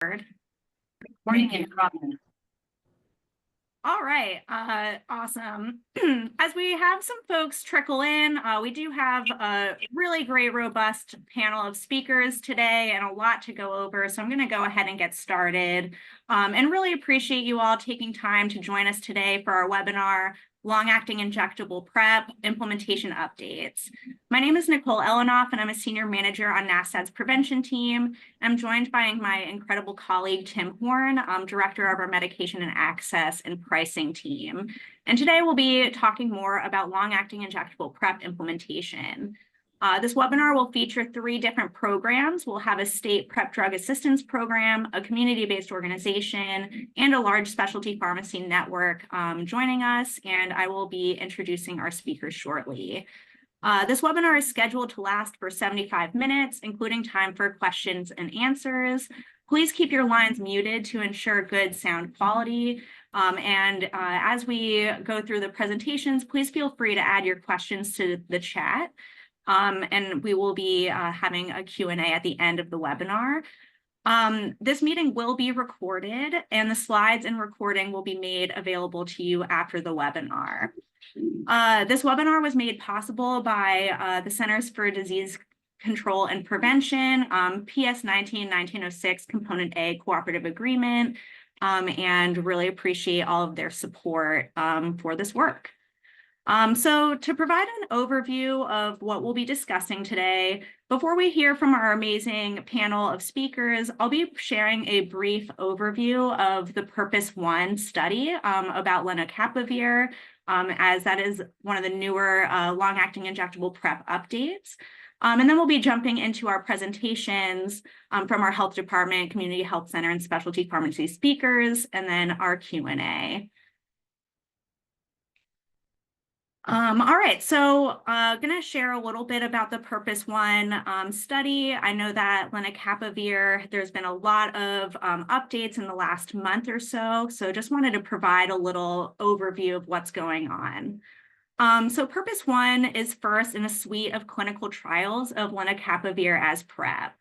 Morning. All right, awesome. As we have some folks trickle in, we do have a really great, robust panel of speakers today and a lot to go over. So I'm going to go ahead and get started and really appreciate you all taking time to join us today for our webinar, Long-Acting Injectable PrEP Implementation Updates. My name is Nicole Elenoff, and I'm a senior manager on NASDAQ's prevention team. I'm joined by my incredible colleague, Tim Horn, director of our medication and access and pricing team. And today we'll be talking more about long-acting injectable PrEP implementation. This webinar will feature 3 different programs. We'll have a state PrEP drug assistance program, a community-based organization, and a large specialty pharmacy network joining us, and I will be introducing our speakers shortly. This webinar is scheduled to last for 75 minutes, including time for questions and answers. Please keep your lines muted to ensure good sound quality. As we go through the presentations, please feel free to add your questions to the chat. And we will be having a Q&A at the end of the webinar. This meeting will be recorded, and the slides and recording will be made available to you after the webinar. This webinar was made possible by the Centers for Disease Control and Prevention, PS 19-1906 Component A Cooperative Agreement, and really appreciate all of their support for this work. So to provide an overview of what we'll be discussing today, before we hear from our amazing panel of speakers, I'll be sharing a brief overview of the Purpose 1 study about lenacapavir, as that is one of the newer long-acting injectable PrEP updates. And then we'll be jumping into our presentations from our health department, community health center, and specialty pharmacy speakers, and then our Q&A. All right, so I'm going to share a little bit about the Purpose 1 study. I know that lenacapavir, there's been a lot of updates in the last month or so, so just wanted to provide a little overview of what's going on. So Purpose 1 is first in a suite of clinical trials of lenacapavir as PrEP.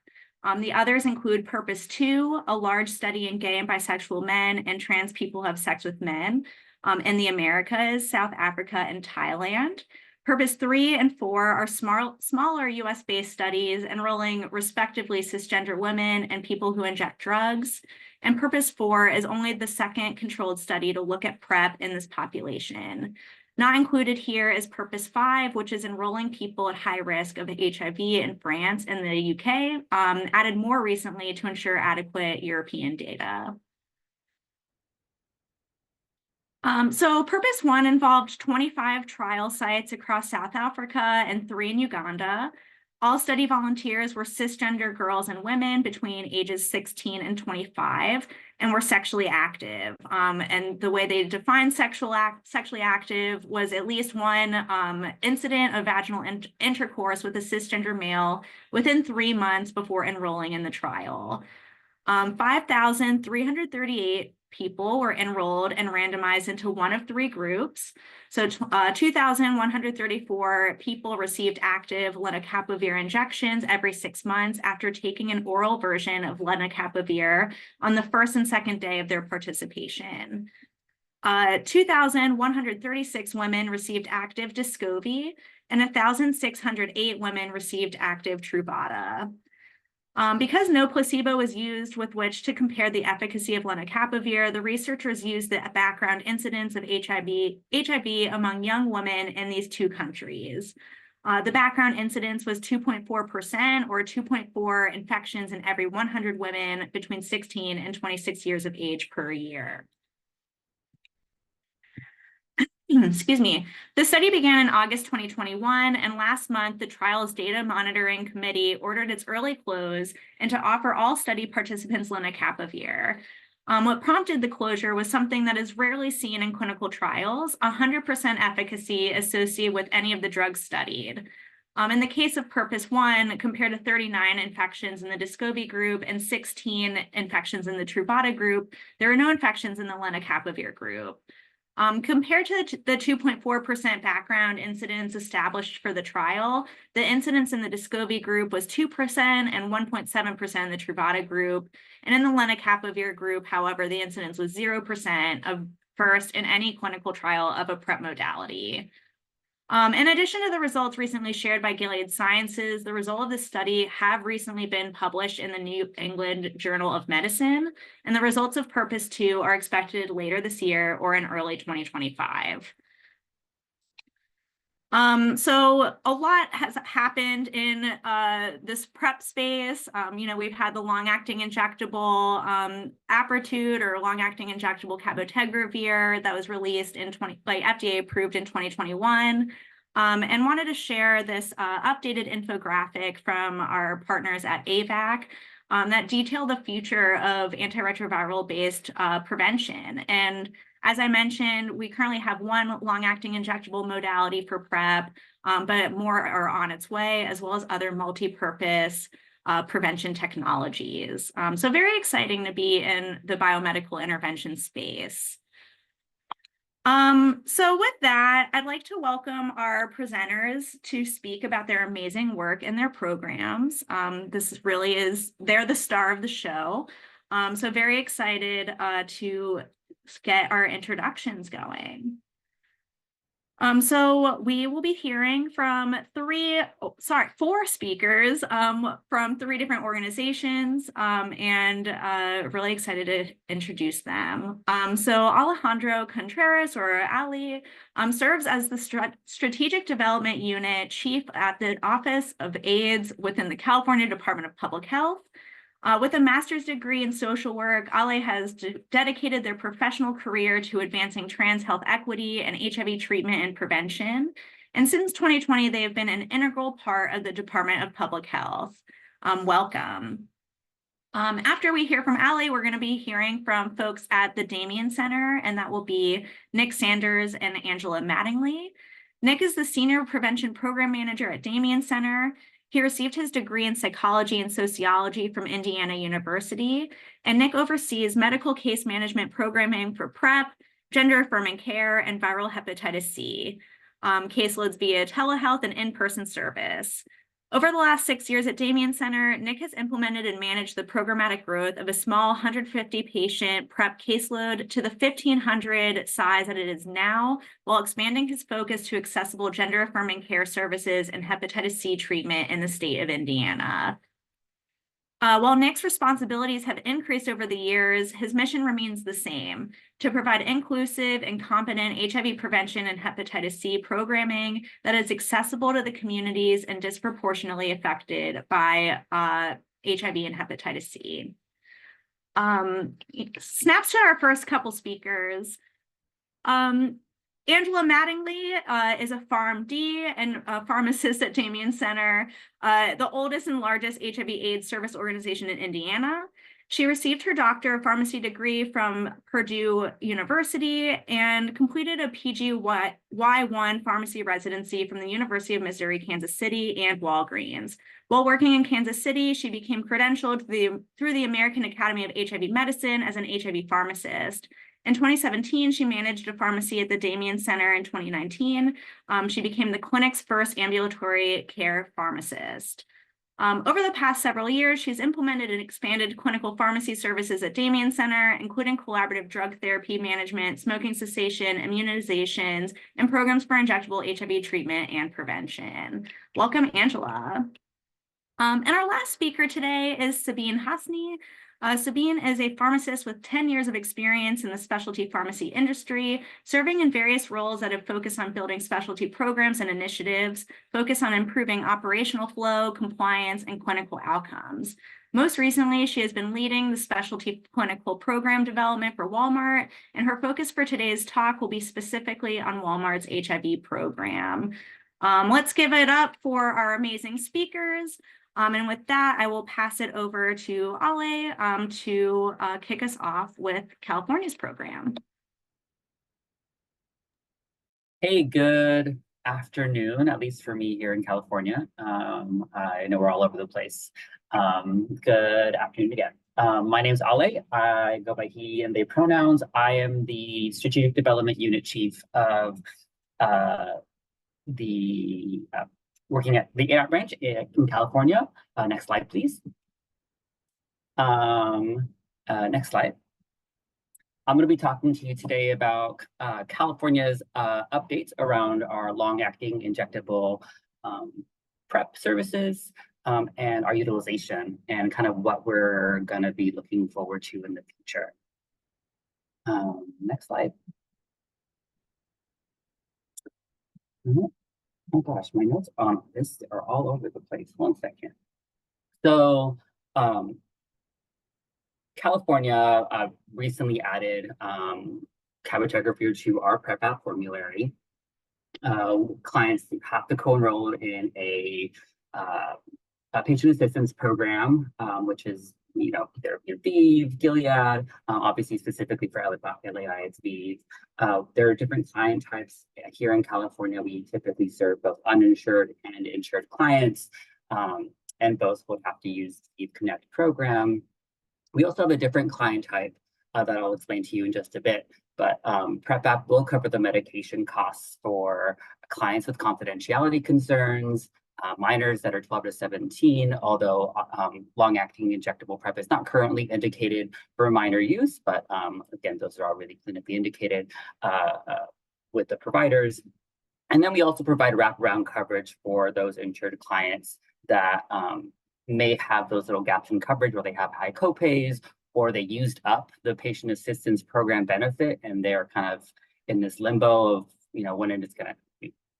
The others include Purpose 2, a large study in gay and bisexual men and trans people who have sex with men, in the Americas, South Africa, and Thailand. Purpose 3 and 4 are smaller US-based studies enrolling respectively cisgender women and people who inject drugs. And Purpose 4 is only the second controlled study to look at PrEP in this population. Not included here is Purpose 5, which is enrolling people at high risk of HIV in France and the UK, added more recently to ensure adequate European data. So Purpose 1 involved 25 trial sites across South Africa and 3 in Uganda. All study volunteers were cisgender girls and women between ages 16 and 25 and were sexually active. And the way they defined sexually active was at least one incident of vaginal intercourse with a cisgender male within 3 months before enrolling in the trial. 5,338 people were enrolled and randomized into one of 3 groups. So 2,134 people received active lenacapavir injections every 6 months after taking an oral version of lenacapavir on the first and second day of their participation. 2,136 women received active Descovy, and 1,608 women received active Truvada. Because no placebo was used with which to compare the efficacy of lenacapavir, the researchers used the background incidence of HIV among young women in these 2 countries. The background incidence was 2.4%, or 2.4 infections in every 100 women between 16 and 26 years of age per year. Excuse me. The study began in August 2021, and last month, the trial's data monitoring committee ordered its early close and to offer all study participants lenacapavir. What prompted the closure was something that is rarely seen in clinical trials, 100% efficacy associated with any of the drugs studied. In the case of Purpose 1, compared to 39 infections in the Descovy group and 16 infections in the Truvada group, there were no infections in the lenacapavir group. Compared to the 2.4% background incidence established for the trial, the incidence in the Descovy group was 2% and 1.7% in the Truvada group. And in the lenacapavir group, however, the incidence was 0% of first in any clinical trial of a PrEP modality. In addition to the results recently shared by Gilead Sciences, the results of this study have recently been published in the New England Journal of Medicine, and the results of Purpose 2 are expected later this year or in early 2025. So a lot has happened in this PrEP space. We've had the long-acting injectable Apretude or long-acting injectable cabotegravir that was released in FDA approved in 2021. And wanted to share this updated infographic from our partners at AVAC that detail the future of antiretroviral-based prevention. And as I mentioned, we currently have one long-acting injectable modality for PrEP, but more are on its way, as well as other multi-purpose prevention technologies. So very exciting to be in the biomedical intervention space. So with that, I'd like to welcome our presenters to speak about their amazing work and their programs. This really is, they're the star of the show. So very excited to get our introductions going. So we will be hearing from four speakers from 3 different organizations, and really excited to introduce them. So Alejandro Contreras, or Ali, serves as the Strategic Development Unit Chief at the Office of AIDS within the California Department of Public Health. With a master's degree in social work, Ale has dedicated their professional career to advancing trans health equity and HIV treatment and prevention. And since 2020, they have been an integral part of the Department of Public Health. Welcome. After we hear from Ale, we're going to be hearing from folks at the Damien Center, and that will be Nick Sanders and Angela Mattingly. Nick is the Senior Prevention Program Manager at Damien Center. He received his degree in psychology and sociology from Indiana University, and Nick oversees medical case management programming for PrEP, gender-affirming care, and viral hepatitis C, caseloads via telehealth and in-person service. Over the last 6 years at Damien Center, Nick has implemented and managed the programmatic growth of a small 150-patient PrEP caseload to the 1,500 size that it is now, while expanding his focus to accessible gender-affirming care services and hepatitis C treatment in the state of Indiana. While Nick's responsibilities have increased over the years, his mission remains the same: to provide inclusive and competent HIV prevention and hepatitis C programming that is accessible to the communities and disproportionately affected by HIV and hepatitis C. Snaps to our first couple speakers. Angela Mattingly is a PharmD and a pharmacist at Damien Center, the oldest and largest HIV/AIDS service organization in Indiana. She received her Doctor of Pharmacy degree from Purdue University and completed a PGY1 pharmacy residency from the University of Missouri, Kansas City, and Walgreens. While working in Kansas City, she became credentialed through the American Academy of HIV Medicine as an HIV pharmacist. In 2017, she managed a pharmacy at the Damien Center. In 2019, she became the clinic's first ambulatory care pharmacist. Over the past several years, she's implemented and expanded clinical pharmacy services at Damien Center, including collaborative drug therapy management, smoking cessation, immunizations, and programs for injectable HIV treatment and prevention. Welcome, Angela. And our last speaker today is Sabeen Hasni. Sabeen is a pharmacist with 10 years of experience in the specialty pharmacy industry, serving in various roles that have focused on building specialty programs and initiatives, focused on improving operational flow, compliance, and clinical outcomes. Most recently, she has been leading the specialty clinical program development for Walmart, and her focus for today's talk will be specifically on Walmart's HIV program. Let's give it up for our amazing speakers. And with that, I will pass it over to Ale to kick us off with California's program. Hey, good afternoon, at least for me here in California. I know we're all over the place. Good afternoon again. My name's Ale. I go by he and they pronouns. I am the Strategic Development Unit Chief of uh, the working at the ADAP branch in California. Next slide, please. Next slide. I'm going to be talking to you today about California's updates around our long-acting injectable PrEP services and our utilization and kind of what we're going to be looking forward to in the future. Next slide. Oh gosh, my notes on this are all over the place. One second. So California recently added cabotegravir to our PrEP app formulary. Clients have to co-enroll in a patient assistance program, which is, either ViiV, Gilead, obviously specifically for LAI, it's ViiV. There are different client types here in California. We typically serve both uninsured and insured clients, and both will have to use the ViiV Connect program. We also have a different client type that I'll explain to you in just a bit, but PrEP app will cover the medication costs for clients with confidentiality concerns, minors that are 12 to 17, although long-acting injectable PrEP is not currently indicated for minor use, but again, those are all really clinically indicated with the providers. And then we also provide wraparound coverage for those insured clients that may have those little gaps in coverage where they have high copays or they used up the patient assistance program benefit and they're kind of in this limbo of,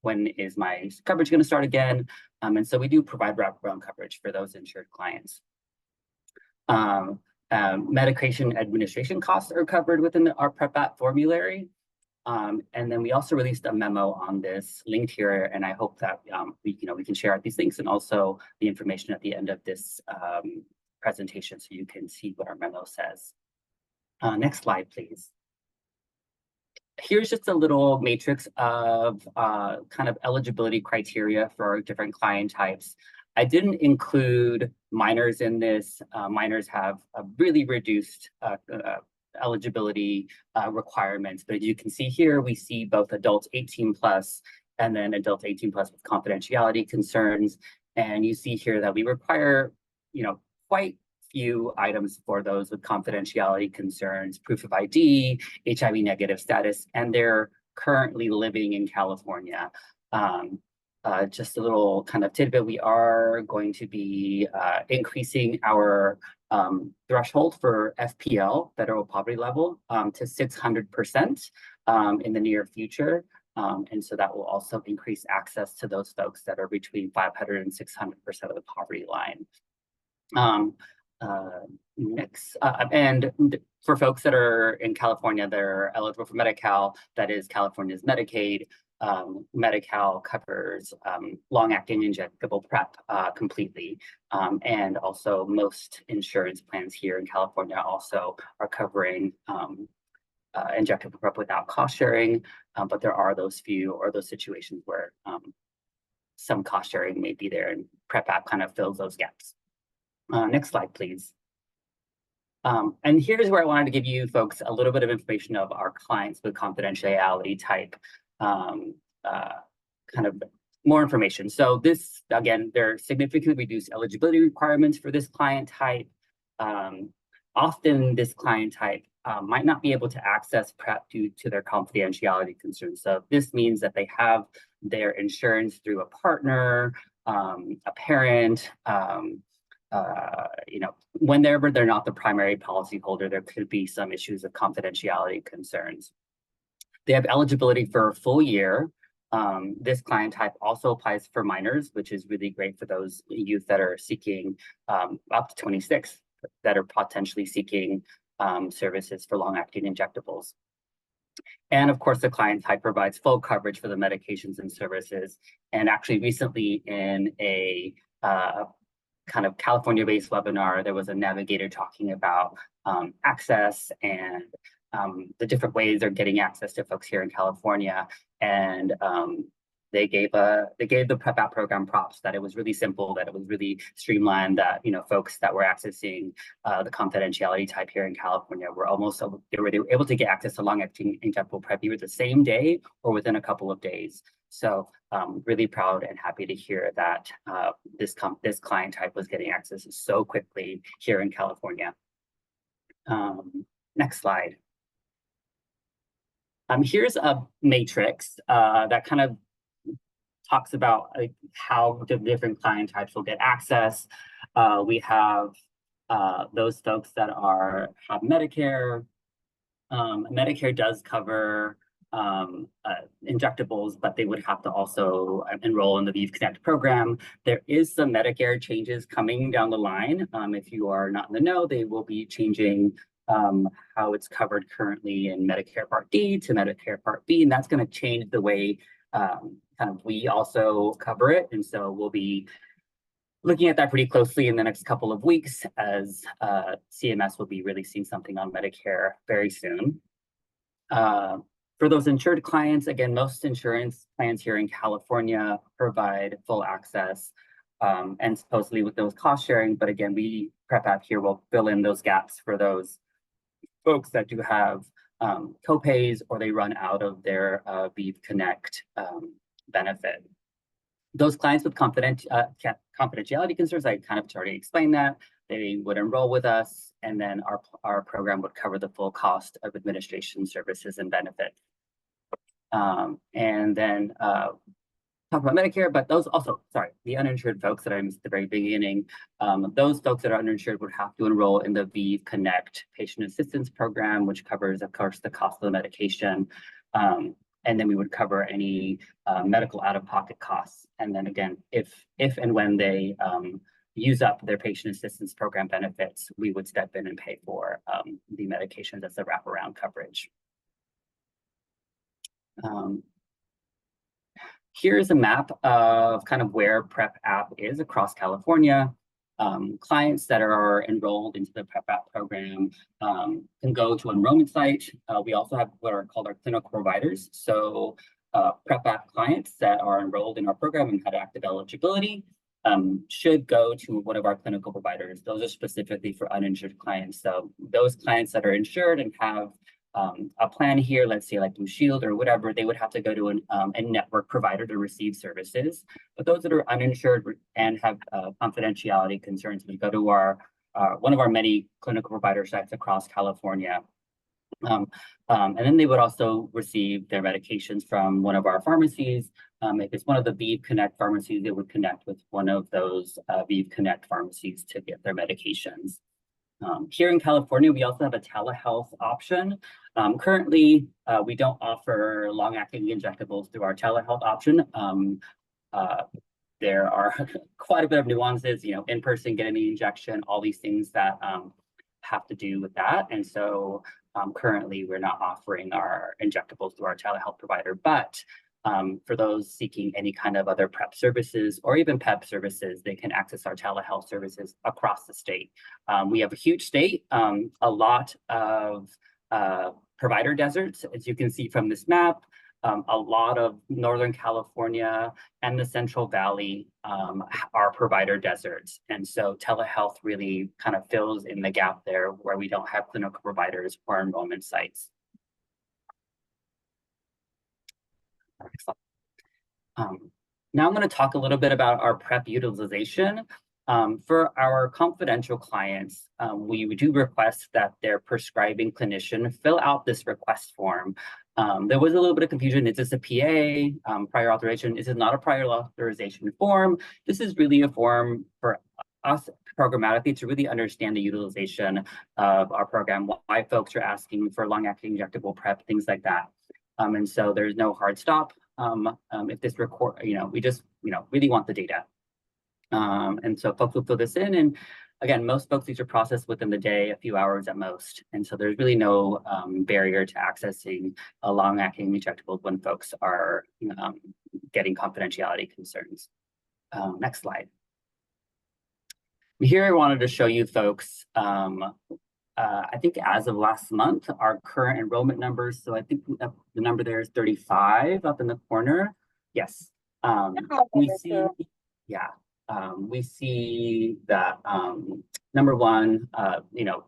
when is my coverage going to start again? And so we do provide wraparound coverage for those insured clients. Medication administration costs are covered within our PrEP app formulary. And then we also released a memo on this linked here, and I hope that we can share out these links and also the information at the end of this presentation so you can see what our memo says. Next slide, please. Here's just a little matrix of kind of eligibility criteria for different client types. I didn't include minors in this. Minors have a really reduced eligibility requirements, but as you can see here, we see both adults 18 plus and then adults 18 plus with confidentiality concerns. And you see here that we require, quite few items for those with confidentiality concerns, proof of ID, HIV negative status, and they're currently living in California. Just a little kind of tidbit, we are going to be increasing our threshold for FPL, federal poverty level, to 600% in the near future. And so that will also increase access to those folks that are between 500 and 600% of the poverty line. Next, and for folks that are in California, they're eligible for Medi-Cal, that is California's Medicaid. Medi-Cal covers long-acting injectable PrEP completely. And also most insurance plans here in California also are covering injectable PrEP without cost sharing, but there are those few or those situations where some cost sharing may be there and PrEP app kind of fills those gaps. Next slide, please. And here's where I wanted to give you folks a little bit of information of our clients with confidentiality type, kind of more information. So this, again, there are significantly reduced eligibility requirements for this client type. Often this client type might not be able to access PrEP due to their confidentiality concerns. So this means that they have their insurance through a partner, a parent, whenever they're not the primary policyholder, there could be some issues of confidentiality concerns. They have eligibility for a full year. This client type also applies for minors, which is really great for those youth that are seeking up to 26 that are potentially seeking services for long-acting injectables. And of course, the client type provides full coverage for the medications and services. And actually recently in a kind of California-based webinar, there was a navigator talking about access and the different ways they're getting access to folks here in California. And they gave the PrEP app program props, that it was really simple, that it was really streamlined, that folks that were accessing the confidentiality type here in California were they were able to get access to long-acting injectable PrEP either the same day or within a couple of days. So really proud and happy to hear that this client type was getting access so quickly here in California. Next slide. Here's a matrix that kind of talks about how the different client types will get access. We have those folks that have Medicare. Medicare does cover injectables, but they would have to also enroll in the ViiV Connect program. There is some Medicare changes coming down the line. If you are not in the know, they will be changing how it's covered currently in Medicare Part D to Medicare Part B, and that's going to change the way we also cover it. And so we'll be looking at that pretty closely in the next couple of weeks, as CMS will be releasing something on Medicare very soon. For those insured clients, again, most insurance plans here in California provide full access and supposedly with those cost sharing. But again, PrEP app here will fill in those gaps for those folks that do have copays or they run out of their ViiV Connect benefit. Those clients with confidentiality concerns, I kind of already explained that. They would enroll with us, and then our program would cover the full cost of administration services and benefits. And then talk about Medicare, but those also, the uninsured folks that I missed at the very beginning, those folks that are uninsured would have to enroll in the ViiV Connect patient assistance program, which covers, of course, the cost of the medication. And then we would cover any medical out-of-pocket costs. And then again, if and when they use up their patient assistance program benefits, we would step in and pay for the medications as a wraparound coverage. Here's a map of kind of where PrEP app is across California. Clients that are enrolled into the PrEP app program can go to an enrollment site. We also have what are called our clinical providers. So PrEP app clients that are enrolled in our program and had active eligibility should go to one of our clinical providers. Those are specifically for uninsured clients. So those clients that are insured and have a plan here, let's say like Blue Shield or whatever, they would have to go to a network provider to receive services. But those that are uninsured and have confidentiality concerns would go to one of our many clinical provider sites across California. And then they would also receive their medications from one of our pharmacies. If it's one of the ViiV Connect pharmacies, they would connect with one of those ViiV Connect pharmacies to get their medications. Here in California, we also have a telehealth option. Currently, we don't offer long-acting injectables through our telehealth option. There are quite a bit of nuances, in person, getting the injection, all these things that have to do with that. And so currently, we're not offering our injectables through our telehealth provider. But for those seeking any kind of other PrEP services or even PEP services, they can access our telehealth services across the state. We have a huge state, a lot of provider deserts, as you can see from this map. A lot of Northern California and the Central Valley are provider deserts. And so telehealth really kind of fills in the gap there where we don't have clinical providers or enrollment sites. Now I'm going to talk a little bit about our PrEP utilization. For our confidential clients, we do request that their prescribing clinician fill out this request form. There was a little bit of confusion. Is this a PA, prior authorization? Is it not a prior authorization form? This is really a form for us programmatically to really understand the utilization of our program, why folks are asking for long-acting injectable PrEP, things like that. And so there's no hard stop. If this we just, really want the data. And so folks will fill this in. And again, most folks, these are processed within the day, a few hours at most. And so there's really no barrier to accessing a long-acting injectable when folks are getting confidentiality concerns. Next slide. Here I wanted to show you folks, I think as of last month, our current enrollment numbers. So I think the number there is 35 up in the corner. Yes. We see, yeah, we see that number one,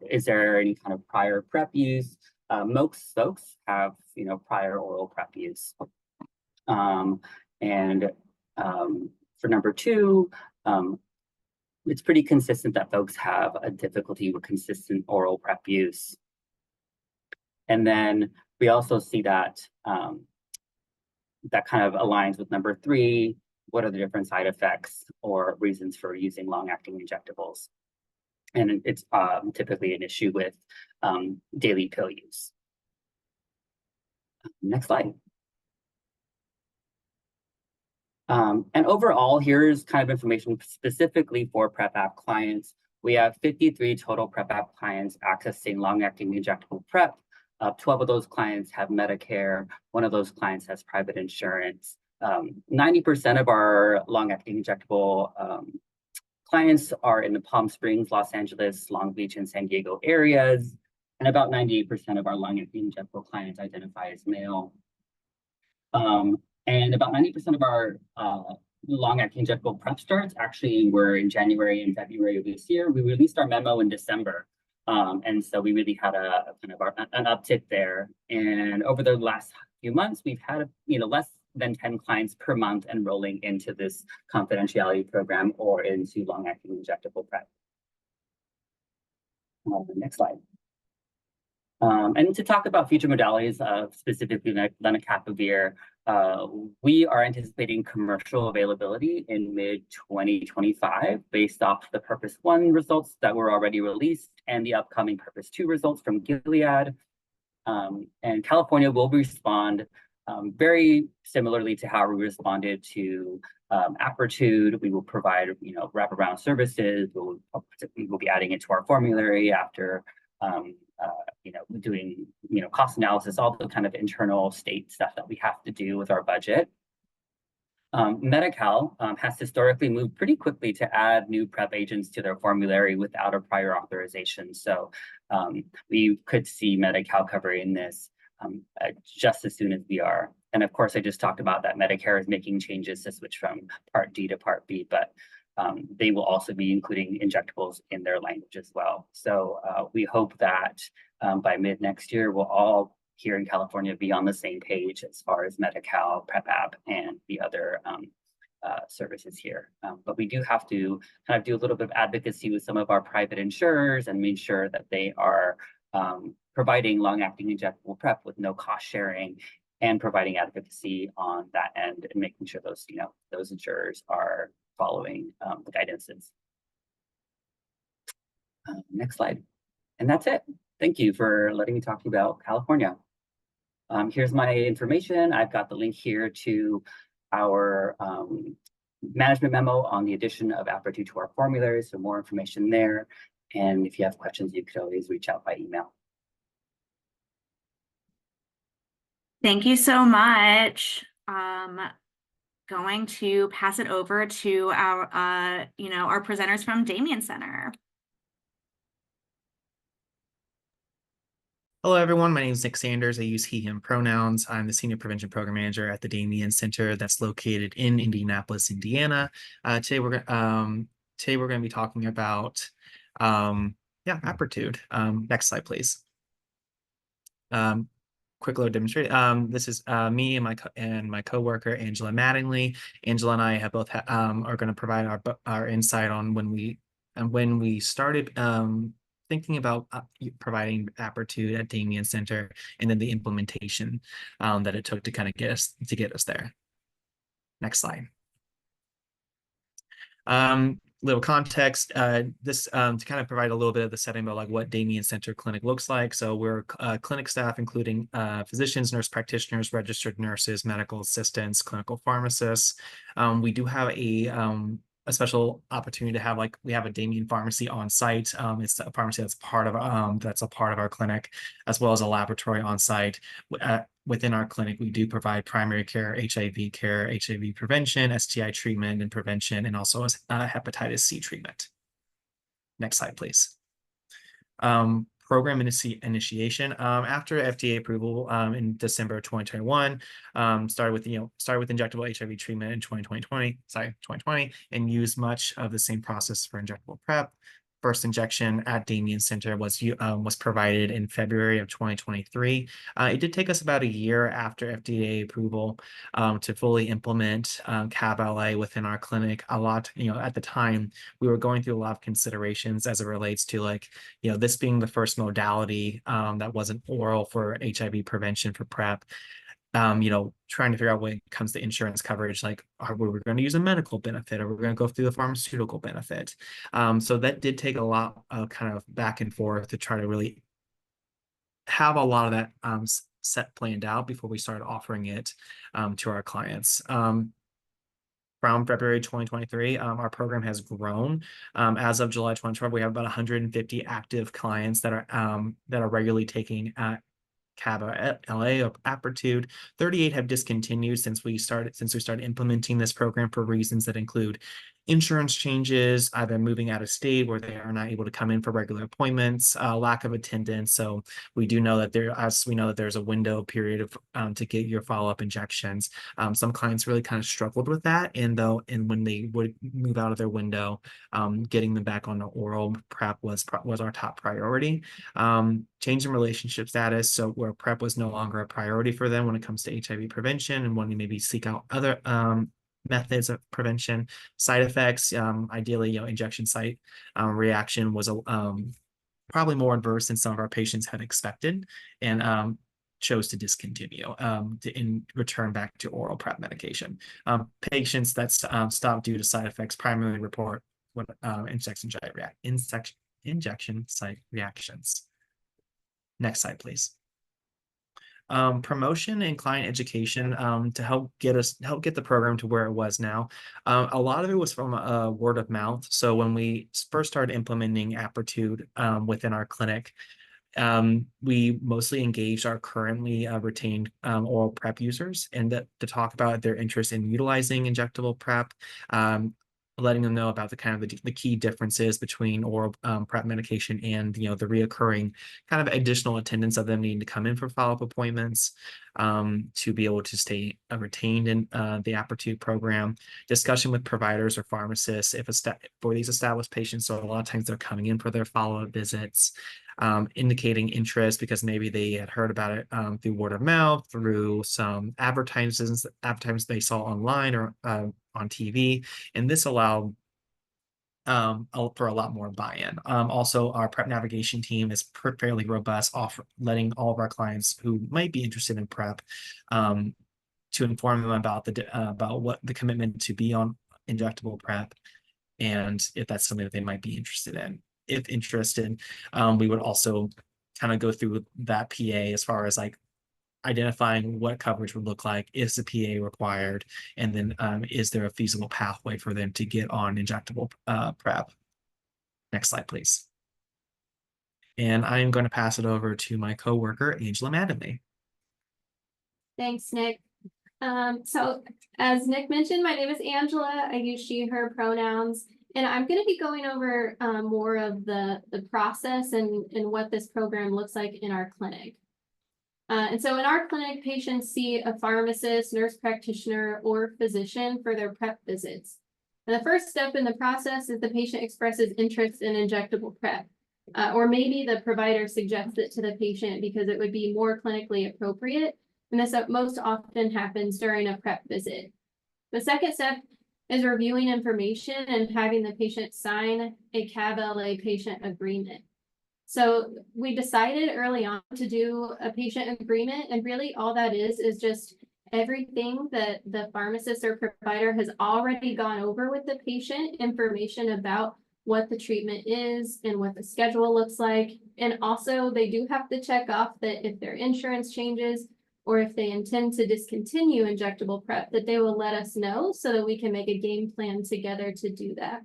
is there any kind of prior PrEP use? Most folks have, prior oral PrEP use. And for number two, it's pretty consistent that folks have a difficulty with consistent oral PrEP use. And then we also see that that kind of aligns with number three. What are the different side effects or reasons for using long-acting injectables? And it's typically an issue with daily pill use. Next slide. And overall, here's kind of information specifically for PrEP app clients. We have 53 total PrEP app clients accessing long-acting injectable PrEP. 12 of those clients have Medicare. One of those clients has private insurance. 90% of our long-acting injectable clients are in the Palm Springs, Los Angeles, Long Beach, and San Diego areas. And about 98% of our long-acting injectable clients identify as male. And about 90% of our long-acting injectable PrEP starts actually were in January and February of this year. We released our memo in December. And so we really had a kind of an uptick there. And over the last few months, we've had less than 10 clients per month enrolling into this confidentiality program or into long-acting injectable PrEP. Next slide. And to talk about future modalities, specifically lenacapavir, we are anticipating commercial availability in mid-2025 based off the Purpose 1 results that were already released and the upcoming Purpose 2 results from Gilead. And California will respond very similarly to how we responded to Apretude. We will provide, wraparound services. We will be adding it to our formulary after doing, cost analysis, all the kind of internal state stuff that we have to do with our budget. Medi-Cal has historically moved pretty quickly to add new PrEP agents to their formulary without a prior authorization. So we could see Medi-Cal covering this just as soon as we are. And of course, I just talked about that Medicare is making changes to switch from Part D to Part B, but they will also be including injectables in their language as well. So we hope that by mid next year, we'll all here in California be on the same page as far as Medi-Cal, PrEP app, and the other services here. But we do have to kind of do a little bit of advocacy with some of our private insurers and make sure that they are providing long-acting injectable PrEP with no cost sharing and providing advocacy on that end and making sure those, those insurers are following the guidances. Next slide. And that's it. Thank you for letting me talk to you about California. Here's my information. I've got the link here to our management memo on the addition of Apretude to our formulary, so more information there. And if you have questions, you could always reach out by email. Thank you so much. Going to pass it over to our, our presenters from Damien Center. Hello, everyone. My name is Nick Sanders. I use he, him pronouns. I'm the Senior Prevention Program Manager at the Damien Center that's located in Indianapolis, Indiana. Today we're going to be talking about, Apretude. Next slide, please. Quick little demonstration. This is me and my coworker Angela Mattingly. Angela and I have both are going to provide our insight on when we started thinking about providing Apretude at Damien Center, and then the implementation that it took to kind of get us there. Next slide. Little context, this to kind of provide a little bit of the setting about like what Damien Center Clinic looks like. So we're clinic staff, including physicians, nurse practitioners, registered nurses, medical assistants, clinical pharmacists. We do have a special opportunity to have we have a Damien pharmacy on site. It's a pharmacy that's part of our clinic, as well as a laboratory on site. Within our clinic, we do provide primary care, HIV prevention, STI treatment and prevention, and also hepatitis C treatment. Next slide, please. program initiation. After FDA approval in December of 2021, started with injectable HIV treatment in 2020, and used much of the same process for injectable PrEP. First injection at Damien Center was provided in February of 2023. It did take us about a year after FDA approval to fully implement CAB-LA within our clinic. A lot, at the time, we were going through a lot of considerations as it relates to this being the first modality that wasn't oral for HIV prevention for PrEP. Trying to figure out when it comes to insurance coverage, are we going to use a medical benefit, or we're going to go through the pharmaceutical benefit? So that did take a lot of kind of back and forth to try to really have a lot of that set planned out before we started offering it to our clients. From February 2023, our program has grown. As of July 2012, we have about 150 active clients that are regularly taking CAB-LA or Apretude. 38 have discontinued since we started implementing this program for reasons that include insurance changes, either moving out of state where they are not able to come in for regular appointments, lack of attendance. So we do know that there's a window period of to get your follow-up injections. Some clients really kind of struggled with that, and when they would move out of their window, getting them back on the oral PrEP was our top priority. Change in relationship status, so where PrEP was no longer a priority for them when it comes to HIV prevention, and wanting to maybe seek out other methods of prevention. Side effects, ideally, injection site reaction was probably more adverse than some of our patients had expected, and chose to discontinue and return back to oral PrEP medication. Patients that stop due to side effects primarily report injection site reactions. Next slide, please. Promotion and client education to help get the program to where it was now. A lot of it was from word of mouth. So when we first started implementing Apretude within our clinic, we mostly engaged our currently retained oral PrEP users and to talk about their interest in utilizing injectable PrEP, letting them know about the key differences between oral PrEP medication and the reoccurring kind of additional attendance of them needing to come in for follow-up appointments to be able to stay retained in the Apretude program. Discussion with providers or pharmacists for these established patients. So a lot of times they're coming in for their follow-up visits, indicating interest because maybe they had heard about it through word of mouth, through some advertisements they saw online or on TV, and this allowed for a lot more buy-in. Also, our PrEP navigation team is fairly robust, letting all of our clients who might be interested in PrEP to inform them about what the commitment to be on injectable PrEP, and if that's something that they might be interested in. If interested, we would also kind of go through that PA as far as identifying what coverage would look like, is the PA required, and then is there a feasible pathway for them to get on injectable PrEP. Next slide, please. And I am going to pass it over to my coworker, Angela Mattingly. Thanks, Nick. So as Nick mentioned, my name is Angela. I use she, her pronouns. And I'm going to be going over more of the process and what this program looks like in our clinic. And so in our clinic, patients see a pharmacist, nurse practitioner, or physician for their PrEP visits. And the first step in the process is the patient expresses interest in injectable PrEP, or maybe the provider suggests it to the patient because it would be more clinically appropriate. And this most often happens during a PrEP visit. The second step is reviewing information and having the patient sign a CAB-LA patient agreement. So we decided early on to do a patient agreement, and really all that is just everything that the pharmacist or provider has already gone over with the patient, information about what the treatment is and what the schedule looks like. And also they do have to check off that if their insurance changes or if they intend to discontinue injectable PrEP, that they will let us know so that we can make a game plan together to do that.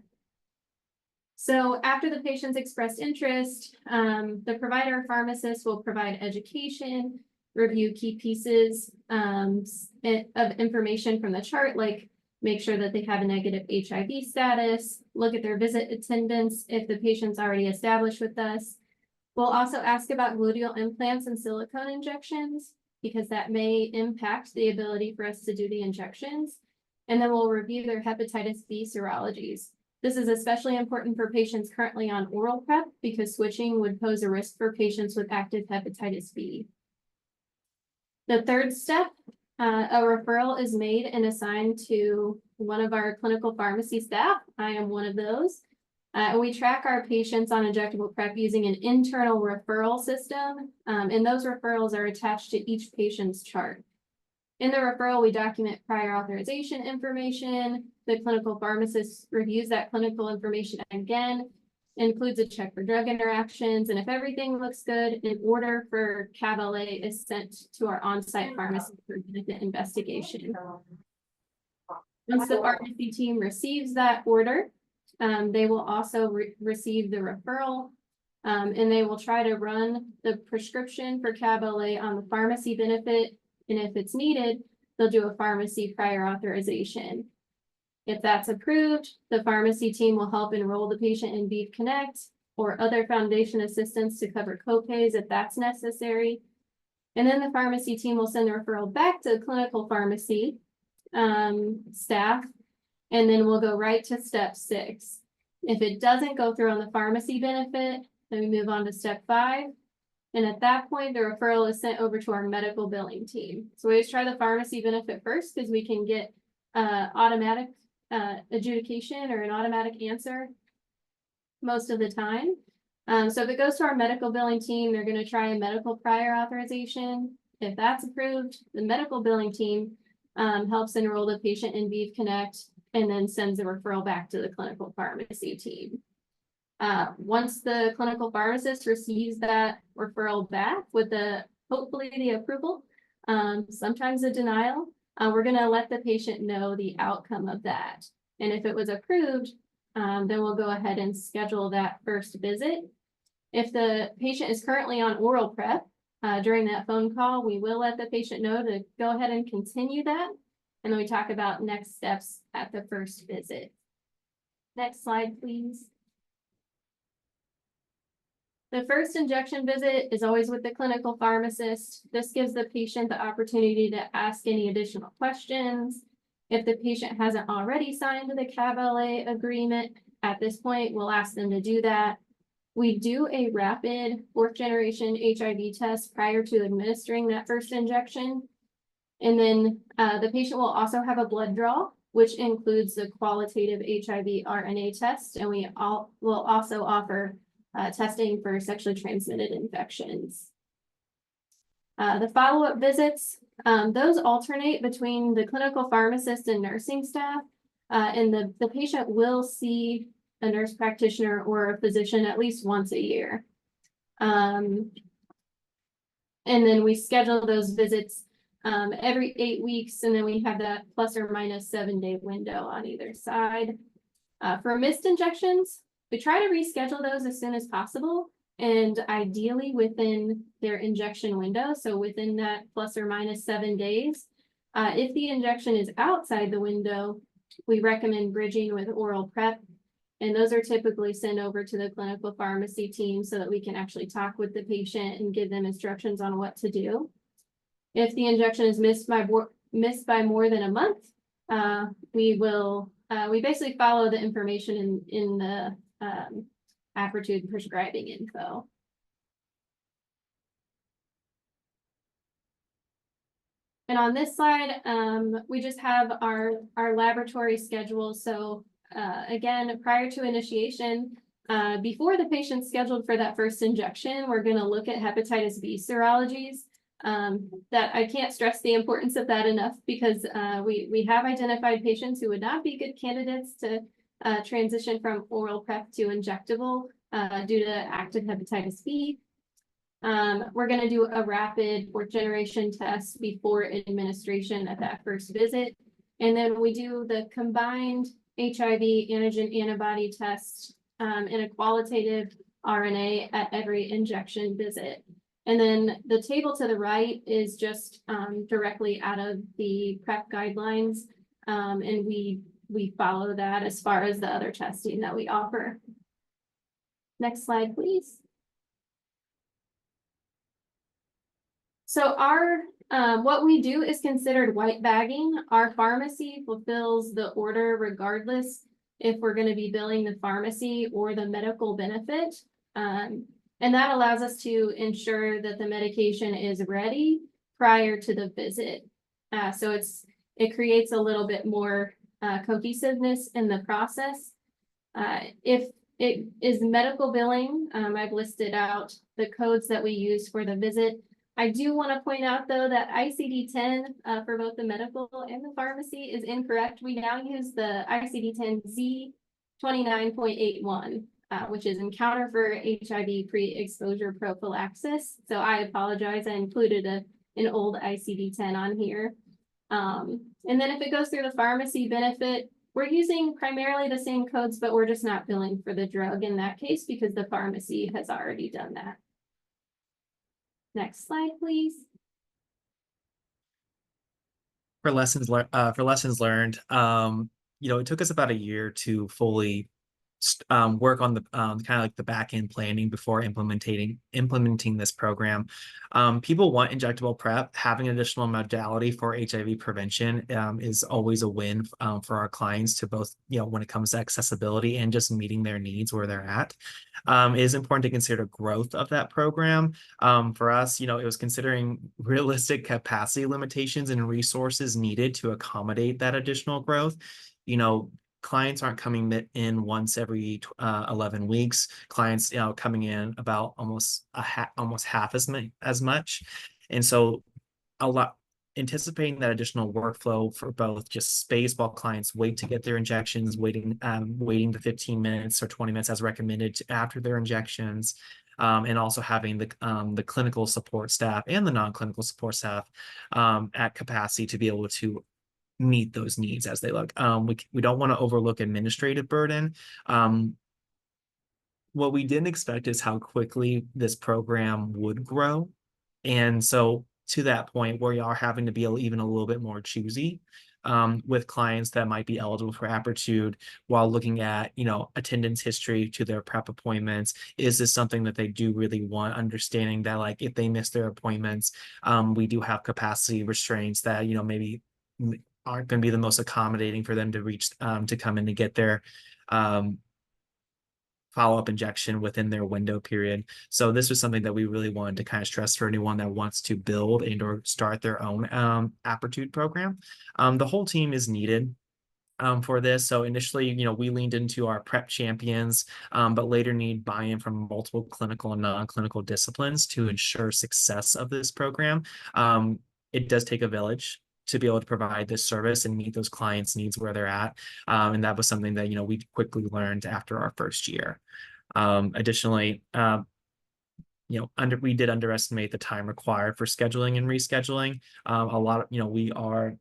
So after the patient's expressed interest, the provider or pharmacist will provide education, review key pieces of information from the chart, like make sure that they have a negative HIV status, look at their visit attendance if the patient's already established with us, We'll also ask about gluteal implants and silicone injections, because that may impact the ability for us to do the injections. And then we'll review their hepatitis B serologies. This is especially important for patients currently on oral PrEP because switching would pose a risk for patients with active hepatitis B. The third step, a referral is made and assigned to one of our clinical pharmacy staff. I am one of those. We track our patients on injectable PrEP using an internal referral system, and those referrals are attached to each patient's chart. In the referral, we document prior authorization information. The clinical pharmacist reviews that clinical information again, includes a check for drug interactions, and if everything looks good, an order for CAB-LA is sent to our on-site pharmacy for benefit investigation. Once the pharmacy team receives that order, they will also receive the referral, and they will try to run the prescription for CAB-LA on the pharmacy benefit. And if it's needed, they'll do a pharmacy prior authorization. If that's approved, the pharmacy team will help enroll the patient in Beef Connect or other foundation assistance to cover copays if that's necessary. And then the pharmacy team will send the referral back to the clinical pharmacy staff, and then we'll go right to step 6. If it doesn't go through on the pharmacy benefit, then we move on to step 5. And at that point, the referral is sent over to our medical billing team. So we always try the pharmacy benefit first because we can get automatic adjudication or an automatic answer most of the time. So if it goes to our medical billing team, they're going to try a medical prior authorization. If that's approved, the medical billing team helps enroll the patient in Beef Connect and then sends the referral back to the clinical pharmacy team. Once the clinical pharmacist receives that referral back with hopefully the approval, sometimes a denial, we're going to let the patient know the outcome of that. And if it was approved, then we'll go ahead and schedule that first visit. If the patient is currently on oral PrEP, during that phone call, we will let the patient know to go ahead and continue that. And then we talk about next steps at the first visit. Next slide, please. The first injection visit is always with the clinical pharmacist. This gives the patient the opportunity to ask any additional questions. If the patient hasn't already signed the CAB-LA agreement, at this point, we'll ask them to do that. We do a rapid 4th generation HIV test prior to administering that first injection. And then the patient will also have a blood draw, which includes the qualitative HIV RNA test. And we will also offer testing for sexually transmitted infections. The follow-up visits, those alternate between the clinical pharmacist and nursing staff, and the patient will see a nurse practitioner or a physician at least once a year. And then we schedule those visits every 8 weeks, and then we have that plus or minus 7-day window on either side. For missed injections, we try to reschedule those as soon as possible, and ideally within their injection window, so within that plus or minus 7 days. If the injection is outside the window, we recommend bridging with oral PrEP, and those are typically sent over to the clinical pharmacy team so that we can actually talk with the patient and give them instructions on what to do. If the injection is missed by more than a month, we basically follow the information in the Apertude prescribing info. And on this slide, we just have our laboratory schedule. So again, prior to initiation, before the patient's scheduled for that first injection, we're going to look at hepatitis B serologies. That I can't stress the importance of that enough, because we have identified patients who would not be good candidates to transition from oral PrEP to injectable due to active hepatitis B. We're going to do a rapid 4th generation test before administration at that first visit. And then we do the combined HIV antigen antibody test and a qualitative RNA at every injection visit. And then the table to the right is just directly out of the PrEP guidelines. And we follow that as far as the other testing that we offer. Next slide, please. So our what we do is considered white bagging. Our pharmacy fulfills the order regardless if we're going to be billing the pharmacy or the medical benefit. And that allows us to ensure that the medication is ready prior to the visit. So it creates a little bit more cohesiveness in the process. If it is medical billing, I've listed out the codes that we use for the visit. I do want to point out, though, that ICD-10 for both the medical and the pharmacy is incorrect. We now use the ICD-10 Z29.81, which is Encounter for HIV Pre-Exposure Prophylaxis. So I apologize. I included an old ICD-10 on here. And then if it goes through the pharmacy benefit, we're using primarily the same codes, but we're just not billing for the drug in that case because the pharmacy has already done that. Next slide, please. For lessons learned, it took us about a year to fully work on the kind of like the back end planning before implementing this program. People want injectable PrEP. Having an additional modality for HIV prevention is always a win for our clients to both, when it comes to accessibility and just meeting their needs where they're at. It is important to consider growth of that program. For us, it was considering realistic capacity limitations and resources needed to accommodate that additional growth. Clients aren't coming in once every 11 weeks. Clients, coming in about almost half as much. And so anticipating that additional workflow for both just space while clients wait to get their injections, waiting the 15 minutes or 20 minutes as recommended after their injections, and also having the clinical support staff and the non-clinical support staff at capacity to be able to meet those needs as they look. We don't want to overlook administrative burden. What we didn't expect is how quickly this program would grow. And so to that point, we are having to be even a little bit more choosy with clients that might be eligible for aptitude while looking at, attendance history to their PrEP appointments. Is this something that they do really want? Understanding that, like, if they miss their appointments, we do have capacity restraints that, maybe aren't going to be the most accommodating for them to reach to come in to get their follow-up injection within their window period. So this was something that we really wanted to kind of stress for anyone that wants to build and or start their own aptitude program. The whole team is needed for this. So initially, we leaned into our PrEP champions, but later need buy-in from multiple clinical and non-clinical disciplines to ensure success of this program. It does take a village to be able to provide this service and meet those clients' needs where they're at. And that was something that, we quickly learned after our first year. Additionally, we did underestimate the time required for scheduling and rescheduling. We are,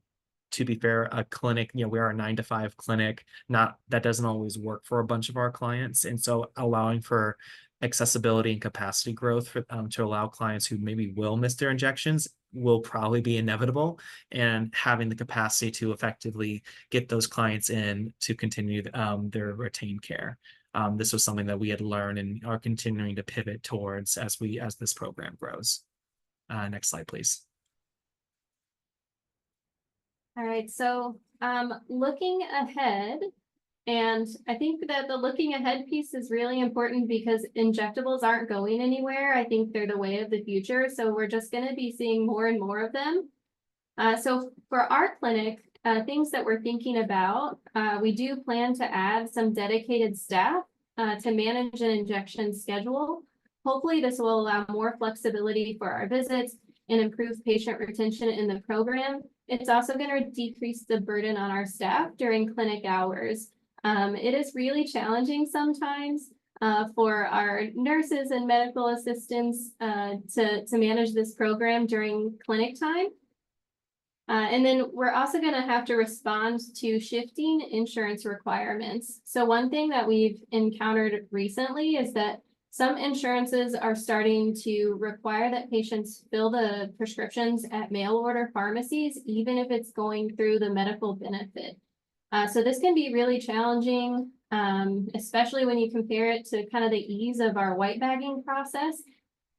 to be fair, a clinic, we are a 9-to-5 clinic. That doesn't always work for a bunch of our clients. And so allowing for accessibility and capacity growth for, to allow clients who maybe will miss their injections will probably be inevitable, and having the capacity to effectively get those clients in to continue their retained care. This was something that we had learned and are continuing to pivot towards as this program grows. Next slide, please. All right, so looking ahead, and I think that the looking ahead piece is really important because injectables aren't going anywhere. I think they're the way of the future. So we're just going to be seeing more and more of them. So for our clinic, things that we're thinking about, we do plan to add some dedicated staff to manage an injection schedule. Hopefully this will allow more flexibility for our visits and improve patient retention in the program. It's also going to decrease the burden on our staff during clinic hours. It is really challenging sometimes for our nurses and medical assistants to manage this program during clinic time. And then we're also going to have to respond to shifting insurance requirements. So one thing that we've encountered recently is that some insurances are starting to require that patients fill the prescriptions at mail order pharmacies, even if it's going through the medical benefit. So this can be really challenging, especially when you compare it to kind of the ease of our white bagging process.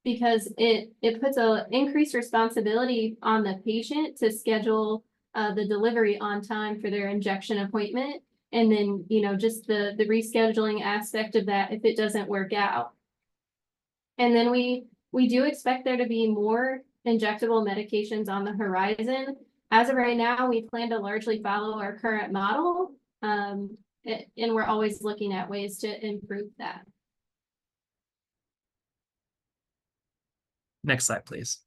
because it puts a increased responsibility on the patient to schedule the delivery on time for their injection appointment. And then, just the rescheduling aspect of that if it doesn't work out. And then we do expect there to be more injectable medications on the horizon. As of right now, we plan to largely follow our current model. And we're always looking at ways to improve that. Next slide, please.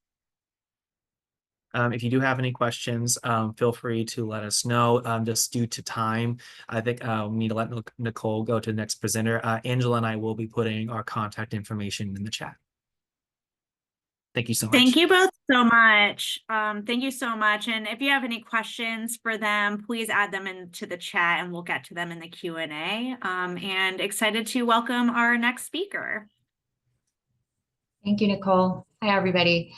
If you do have any questions, feel free to let us know. Just due to time, I think we need to let Nicole go to the next presenter. Angela and I will be putting our contact information in the chat. Thank you so much. Thank you both so much. Thank you so much. And if you have any questions for them, please add them into the chat and we'll get to them in the Q&A. And excited to welcome our next speaker. Thank you, Nicole. Hi, everybody.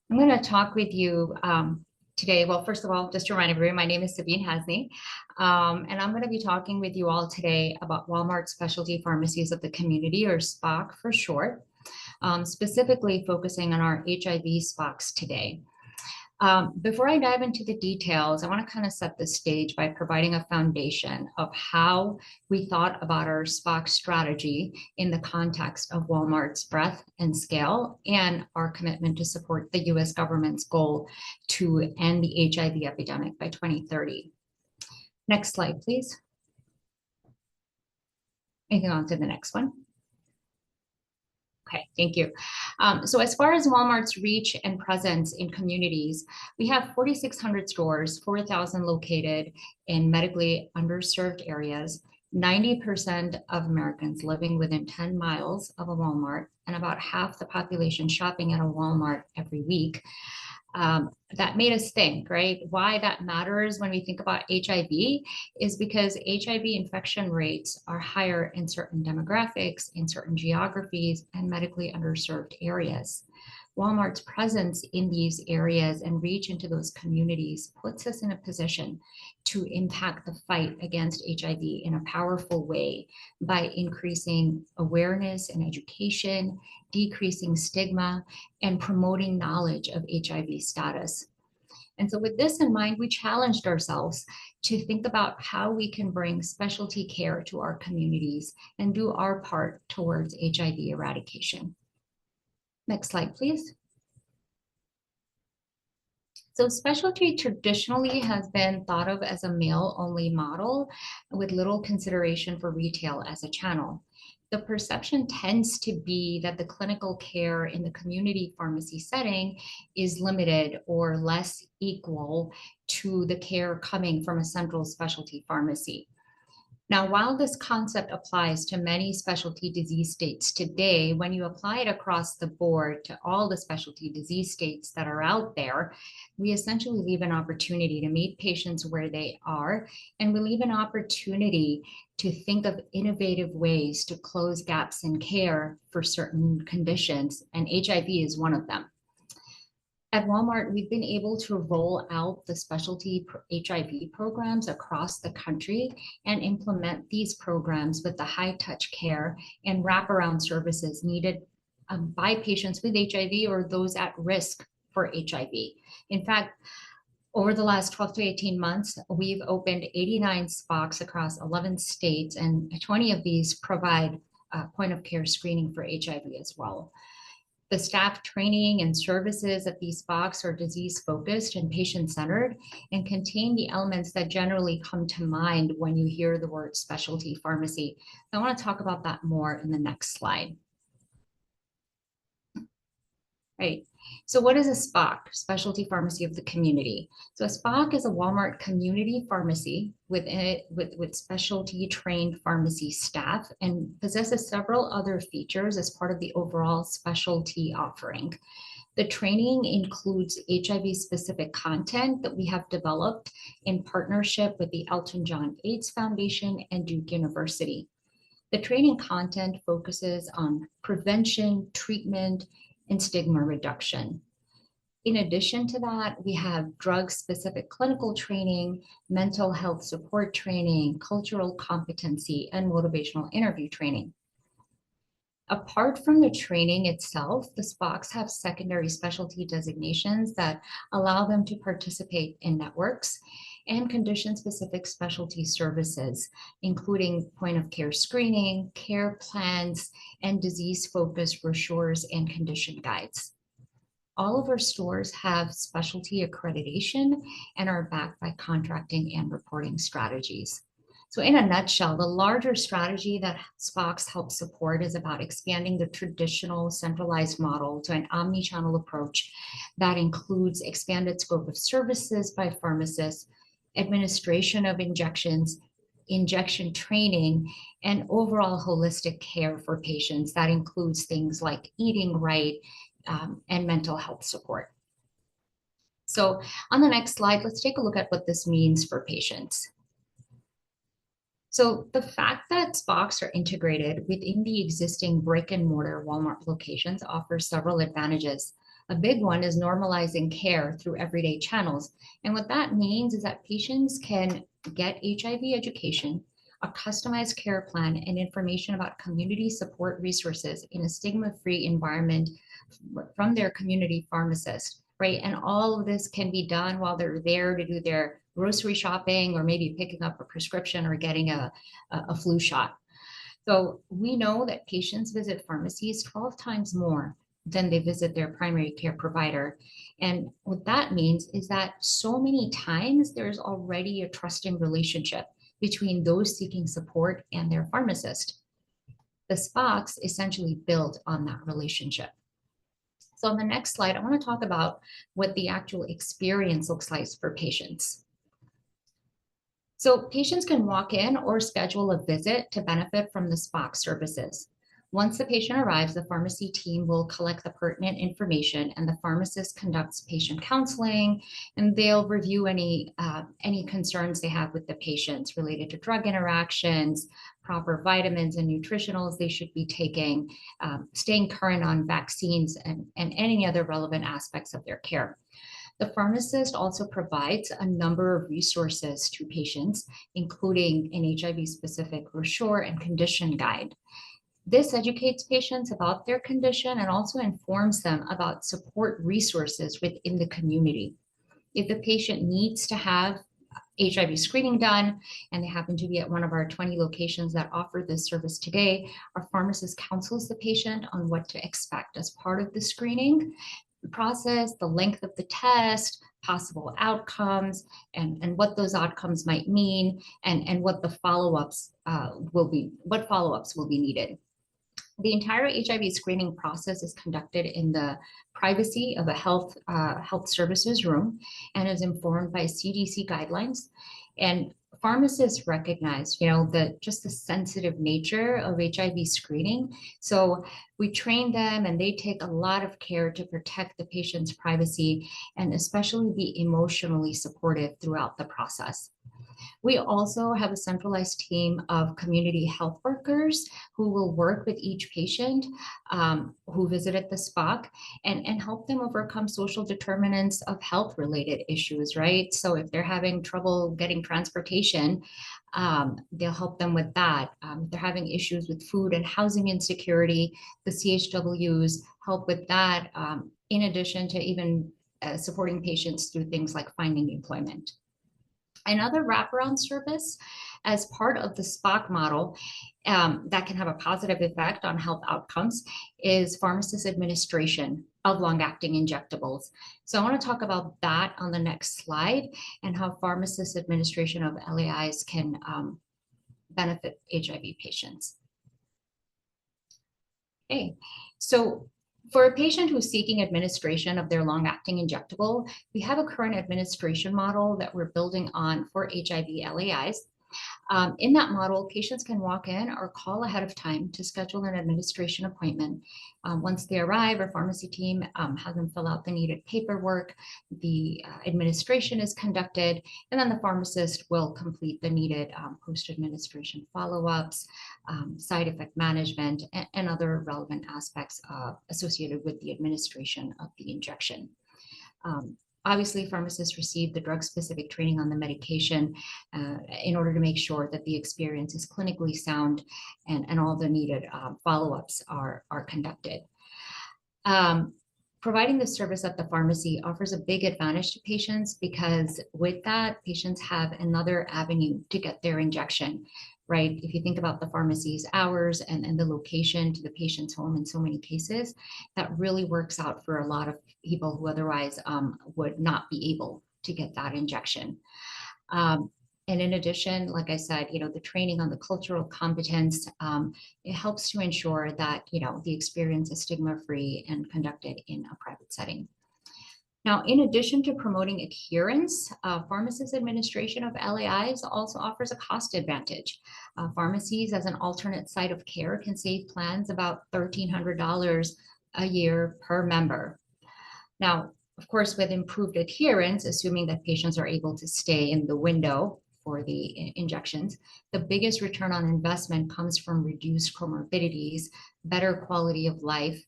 I'm going to talk with you today. Well, first of all, just to remind everyone, my name is Sabeen, Hasni, and I'm going to be talking with you all today about Walmart Specialty Pharmacies of the Community, or SPOC for short, specifically focusing on our HIV SPOCs today. Before I dive into the details, I want to kind of set the stage by providing a foundation of how we thought about our SPOC strategy in the context of Walmart's breadth and scale and our commitment to support the U.S. government's goal to end the HIV epidemic by 2030. Next slide, please. Moving on to the next one. Okay, thank you. So as far as Walmart's reach and presence in communities, we have 4,600 stores, 4,000 located in medically underserved areas, 90% of Americans living within 10 miles of a Walmart, and about half the population shopping at a Walmart every week. That made us think, right? Why that matters when we think about HIV is because HIV infection rates are higher in certain demographics, in certain geographies, and medically underserved areas. Walmart's presence in these areas and reach into those communities puts us in a position to impact the fight against HIV in a powerful way by increasing awareness and education, decreasing stigma, and promoting knowledge of HIV status. And so with this in mind, we challenged ourselves to think about how we can bring specialty care to our communities and do our part towards HIV eradication. Next slide, please. So specialty traditionally has been thought of as a male-only model with little consideration for retail as a channel. The perception tends to be that the clinical care in the community pharmacy setting is limited or less equal to the care coming from a central specialty pharmacy. Now, while this concept applies to many specialty disease states today, when you apply it across the board to all the specialty disease states that are out there, we essentially leave an opportunity to meet patients where they are, and we leave an opportunity to think of innovative ways to close gaps in care for certain conditions, and HIV is one of them. At Walmart, we've been able to roll out the specialty HIV programs across the country and implement these programs with the high-touch care and wraparound services needed by patients with HIV or those at risk for HIV. In fact, over the last 12 to 18 months, we've opened 89 SPOCs across 11 states, and 20 of these provide point-of-care screening for HIV as well. The staff training and services at these SPOCs are disease-focused and patient-centered and contain the elements that generally come to mind when you hear the word specialty pharmacy. I want to talk about that more in the next slide. Right. So what is a SPOC, Specialty Pharmacy of the Community? So a SPOC is a Walmart community pharmacy with specialty trained pharmacy staff and possesses several other features as part of the overall specialty offering. The training includes HIV-specific content that we have developed in partnership with the Elton John AIDS Foundation and Duke University. The training content focuses on prevention, treatment, and stigma reduction. In addition to that, we have drug-specific clinical training, mental health support training, cultural competency, and motivational interview training. Apart from the training itself, the SPOCs have secondary specialty designations that allow them to participate in networks and condition-specific specialty services, including point-of-care screening, care plans, and disease-focused brochures and condition guides. All of our stores have specialty accreditation and are backed by contracting and reporting strategies. So in a nutshell, the larger strategy that SPOCs help support is about expanding the traditional centralized model to an omni-channel approach that includes expanded scope of services by pharmacists, administration of injections, injection training, and overall holistic care for patients. That includes things like eating right and mental health support. So on the next slide, let's take a look at what this means for patients. So the fact that SPOCs are integrated within the existing brick and mortar Walmart locations offers several advantages. A big one is normalizing care through everyday channels. And what that means is that patients can get HIV education, a customized care plan, and information about community support resources in a stigma-free environment from their community pharmacist, right? And all of this can be done while they're there to do their grocery shopping or maybe picking up a prescription or getting a flu shot. So we know that patients visit pharmacies 12 times more than they visit their primary care provider. And what that means is that so many times there's already a trusting relationship between those seeking support and their pharmacist. The SPOCs essentially build on that relationship. So on the next slide, I want to talk about what the actual experience looks like for patients. So patients can walk in or schedule a visit to benefit from the SPOC services. Once the patient arrives, the pharmacy team will collect the pertinent information and the pharmacist conducts patient counseling, and they'll review any concerns they have with the patients related to drug interactions, proper vitamins and nutritionals they should be taking, staying current on vaccines and any other relevant aspects of their care. The pharmacist also provides a number of resources to patients, including an HIV-specific brochure and condition guide. This educates patients about their condition and also informs them about support resources within the community. If the patient needs to have HIV screening done and they happen to be at one of our 20 locations that offer this service today, our pharmacist counsels the patient on what to expect as part of the screening process, the length of the test, possible outcomes, and what those outcomes might mean, and what the follow-ups will be needed. The entire HIV screening process is conducted in the privacy of a health services room and is informed by CDC guidelines. And pharmacists recognize, just the sensitive nature of HIV screening. So we train them and they take a lot of care to protect the patient's privacy and especially be emotionally supportive throughout the process. We also have a centralized team of community health workers who will work with each patient who visited the SPOC and help them overcome social determinants of health-related issues, right? So if they're having trouble getting transportation, they'll help them with that. If they're having issues with food and housing insecurity, the CHWs help with that, in addition to even supporting patients through things like finding employment. Another wraparound service as part of the SPOC model that can have a positive effect on health outcomes is pharmacist administration of long-acting injectables. So I want to talk about that on the next slide and how pharmacist administration of LAIs can benefit HIV patients. Okay, so for a patient who's seeking administration of their long-acting injectable, we have a current administration model that we're building on for HIV LAIs. In that model, patients can walk in or call ahead of time to schedule an administration appointment. Once they arrive, our pharmacy team has them fill out the needed paperwork, the administration is conducted, and then the pharmacist will complete the needed post-administration follow-ups, side effect management, and other relevant aspects associated with the administration of the injection. Obviously, pharmacists receive the drug-specific training on the medication in order to make sure that the experience is clinically sound and all the needed follow-ups are conducted. Providing the service at the pharmacy offers a big advantage to patients because with that, patients have another avenue to get their injection, right? If you think about the pharmacy's hours and the location to the patient's home in so many cases, that really works out for a lot of people who otherwise would not be able to get that injection. And in addition, like I said, the training on the cultural competence, it helps to ensure that, the experience is stigma-free and conducted in a private setting. Now, in addition to promoting adherence, pharmacist administration of LAIs also offers a cost advantage. Pharmacies as an alternate site of care can save plans about $1,300 a year per member. Now, of course, with improved adherence, assuming that patients are able to stay in the window for the injections, the biggest return on investment comes from reduced comorbidities, better quality of life,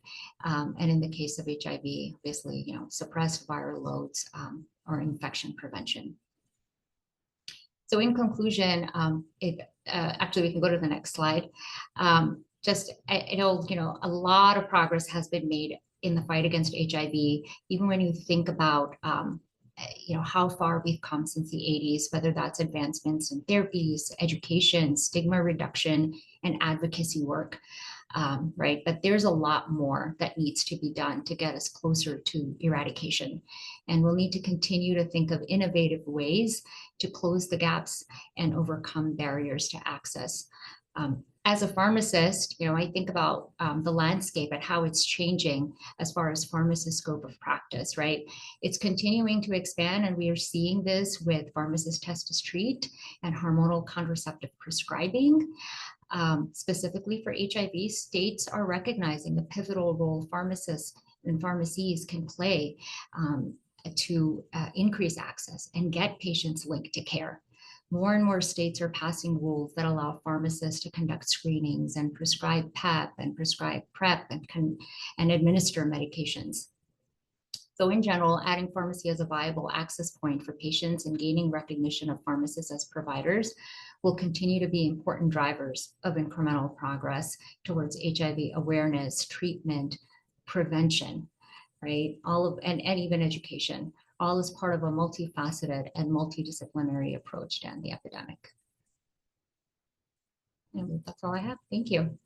and in the case of HIV, obviously, suppressed viral loads or infection prevention. So in conclusion, actually, we can go to the next slide. I know, a lot of progress has been made in the fight against HIV, even when you think about how far we've come since the 80s, whether that's advancements in therapies, education, stigma reduction, and advocacy work, right? But there's a lot more that needs to be done to get us closer to eradication. And we'll need to continue to think of innovative ways to close the gaps and overcome barriers to access. As a pharmacist, I think about the landscape and how it's changing as far as pharmacist scope of practice, right? It's continuing to expand, and we are seeing this with pharmacist test to treat and hormonal contraceptive prescribing. Specifically for HIV, states are recognizing the pivotal role pharmacists and pharmacies can play to increase access and get patients linked to care. More and more states are passing rules that allow pharmacists to conduct screenings and prescribe PEP and prescribe PrEP and administer medications. So in general, adding pharmacy as a viable access point for patients and gaining recognition of pharmacists as providers will continue to be important drivers of incremental progress towards HIV awareness, treatment, prevention, right? And even education. All is part of a multifaceted and multidisciplinary approach to end the epidemic. And that's all I have. Thank you.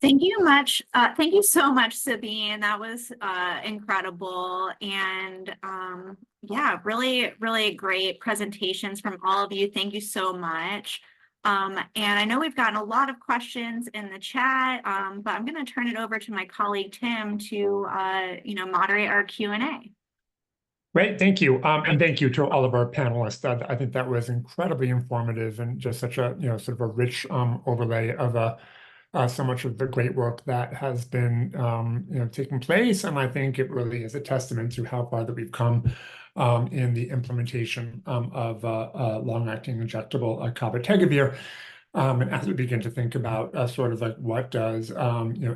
Thank you so much, Sabeen. That was incredible. And yeah, really, really great presentations from all of you. Thank you so much. And I know we've gotten a lot of questions in the chat, but I'm going to turn it over to my colleague, Tim, to moderate our Q&A. Great, thank you. And thank you to all of our panelists. I think that was incredibly informative and just such a, sort of a rich overlay of so much of the great work that has been, taking place. And I think it really is a testament to how far that we've come in the implementation of long-acting injectable cabotegravir. And as we begin to think about sort of like what does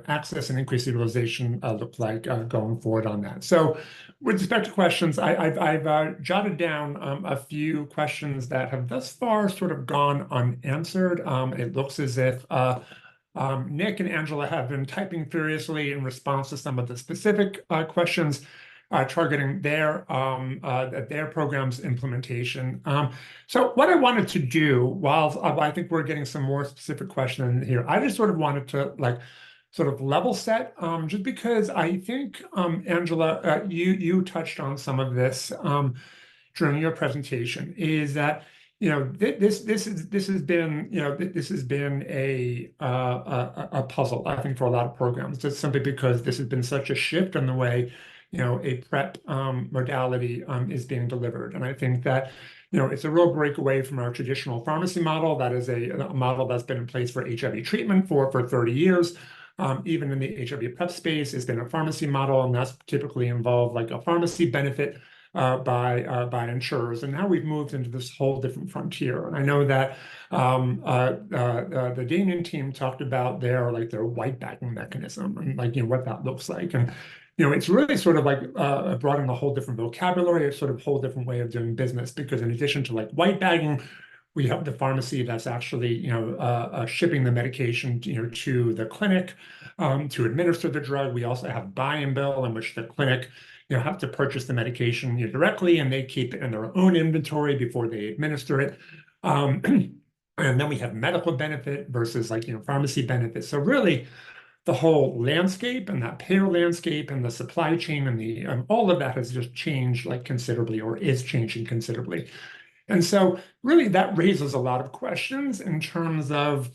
access and increased utilization look like going forward on that. So with respect to questions, I've jotted down a few questions that have thus far sort of gone unanswered. It looks as if Nick and Angela have been typing furiously in response to some of the specific questions targeting their program's implementation. So what I wanted to do, while I think we're getting some more specific questions here, I just sort of wanted to sort of level set, just because I think, Angela, you touched on some of this during your presentation, is that this has been a puzzle, I think, for a lot of programs, just simply because this has been such a shift in the way a PrEP modality is being delivered. And I think that it's a real breakaway from our traditional pharmacy model. That is a model that's been in place for HIV treatment for 30 years. Even in the HIV PrEP space, it's been a pharmacy model, and that's typically involved like a pharmacy benefit by insurers. And now we've moved into this whole different frontier. And I know that the Damien team talked about their white backing mechanism and what that looks like. And it's really sort of like brought in a whole different vocabulary, a sort of whole different way of doing business, because in addition to like white bagging, we have the pharmacy that's actually, shipping the medication, to the clinic to administer the drug. We also have buy and bill, in which the clinic, have to purchase the medication directly, and they keep it in their own inventory before they administer it. And then we have medical benefit versus like, pharmacy benefit. So really, the whole landscape and that payer landscape and the supply chain and the all of that has just changed like considerably, or is changing considerably. And so really that raises a lot of questions in terms of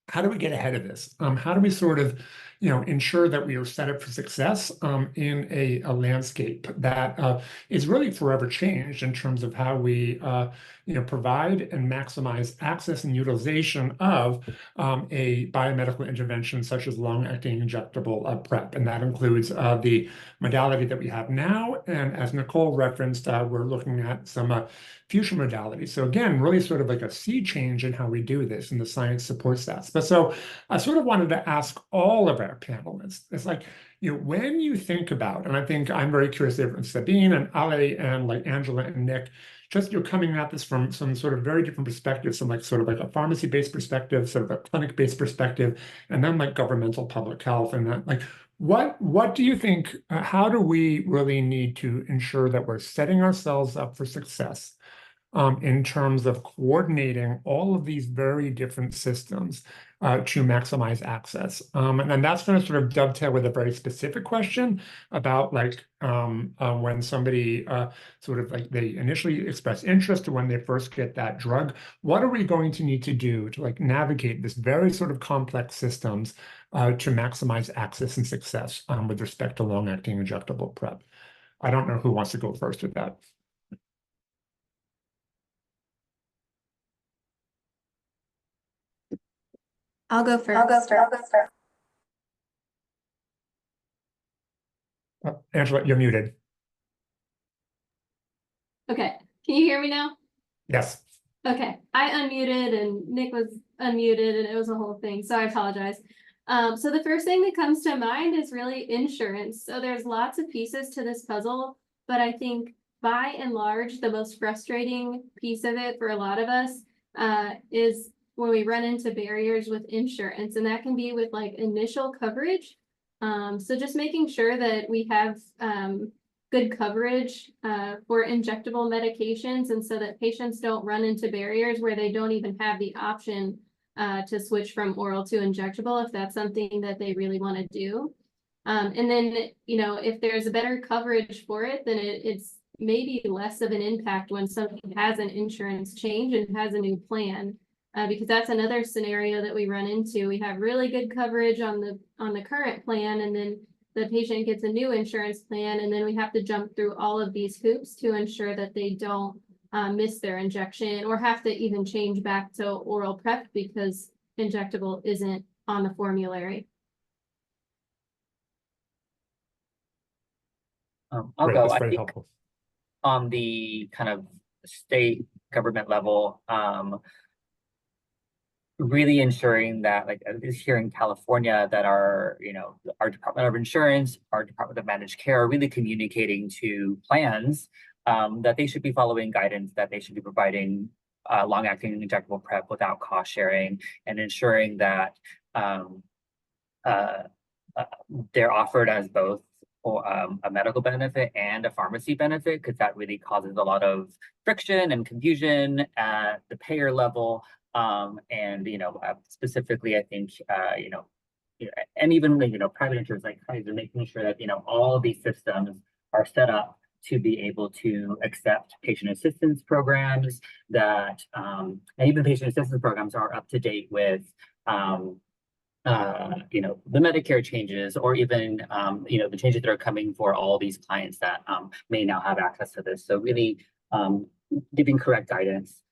how do we get ahead of this? How do we sort of, ensure that we are set up for success in a landscape that is really forever changed in terms of how we, provide and maximize access and utilization of a biomedical intervention such as long-acting injectable PrEP. And that includes the modality that we have now. And as Nicole referenced, we're looking at some future modalities. So again, really sort of like a sea change in how we do this, and the science supports that. But so I sort of wanted to ask all of our panelists, it's like, when you think about, and I think I'm very curious if Sabeen and Ale and like Angela and Nick, just you're coming at this from some sort of very different perspectives, some like sort of like a pharmacy-based perspective, sort of a clinic-based perspective, and then like governmental public health, and that like, what do you think, how do we really need to ensure that we're setting ourselves up for success in terms of coordinating all of these very different systems to maximize access? And that's going to sort of dovetail with a very specific question about like when somebody sort of like they initially express interest to when they first get that drug, what are we going to need to do to like navigate this very sort of complex systems to maximize access and success with respect to long-acting injectable PrEP? I don't know who wants to go first with that. I'll go first. Angela, you're muted. Okay, can you hear me now? Yes. Okay, I unmuted and Nick was unmuted and it was a whole thing, so I apologize. So the first thing that comes to mind is really insurance. So there's lots of pieces to this puzzle, but I think by and large, the most frustrating piece of it for a lot of us is when we run into barriers with insurance, and that can be with like initial coverage. So just making sure that we have good coverage for injectable medications, and so that patients don't run into barriers where they don't even have the option to switch from oral to injectable if that's something that they really want to do. And then, if there's a better coverage for it, then it's maybe less of an impact when somebody has an insurance change and has a new plan. Because that's another scenario that we run into. We have really good coverage on the current plan, and then the patient gets a new insurance plan, and then we have to jump through all of these hoops to ensure that they don't miss their injection or have to even change back to oral PrEP because injectable isn't on the formulary. I'll Great, go. that's I very think helpful. on the kind of state government level, really ensuring that, like at least here in California, that our Department of Insurance, our Department of Managed Care are really communicating to plans that they should be following guidance, that they should be providing long-acting injectable PrEP without cost sharing, and ensuring that they're offered as both a medical benefit and a pharmacy benefit, because that really causes a lot of friction and confusion at the payer level. And specifically, I think and even private insurance like Kaiser, making sure that all of these systems are set up to be able to accept patient assistance programs, that and even patient assistance programs are up to date with the Medicare changes, or even the changes that are coming for all these clients that may now have access to this. So really giving correct guidance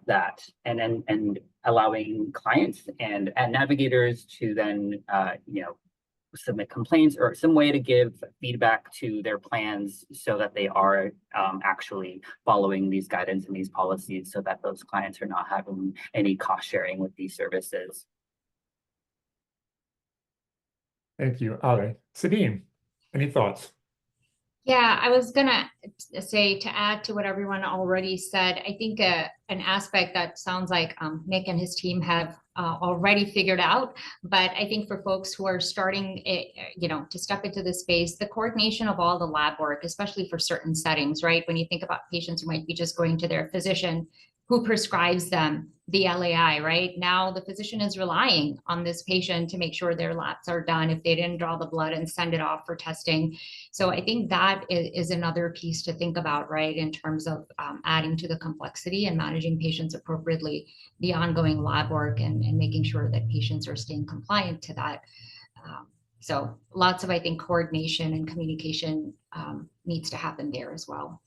that and allowing clients and navigators to then submit complaints or some way to give feedback to their plans so that they are actually following these guidance and these policies, so that those clients are not having any cost sharing with these services. Thank you, Ale. Sabeen, any thoughts? Yeah, I was gonna say, to add to what everyone already said, I think an aspect that sounds like Nick and his team have already figured out, but I think for folks who are starting to step into this space, the coordination of all the lab work, especially for certain settings, right? When you think about patients who might be just going to their physician who prescribes them the LAI, right? Now the physician is relying on this patient to make sure their labs are done if they didn't draw the blood and send it off for testing. So I think that is another piece to think about, right? In terms of adding to the complexity and managing patients appropriately, the ongoing lab work and making sure that patients are staying compliant to that. So lots of, I think, coordination and communication needs to happen there as well.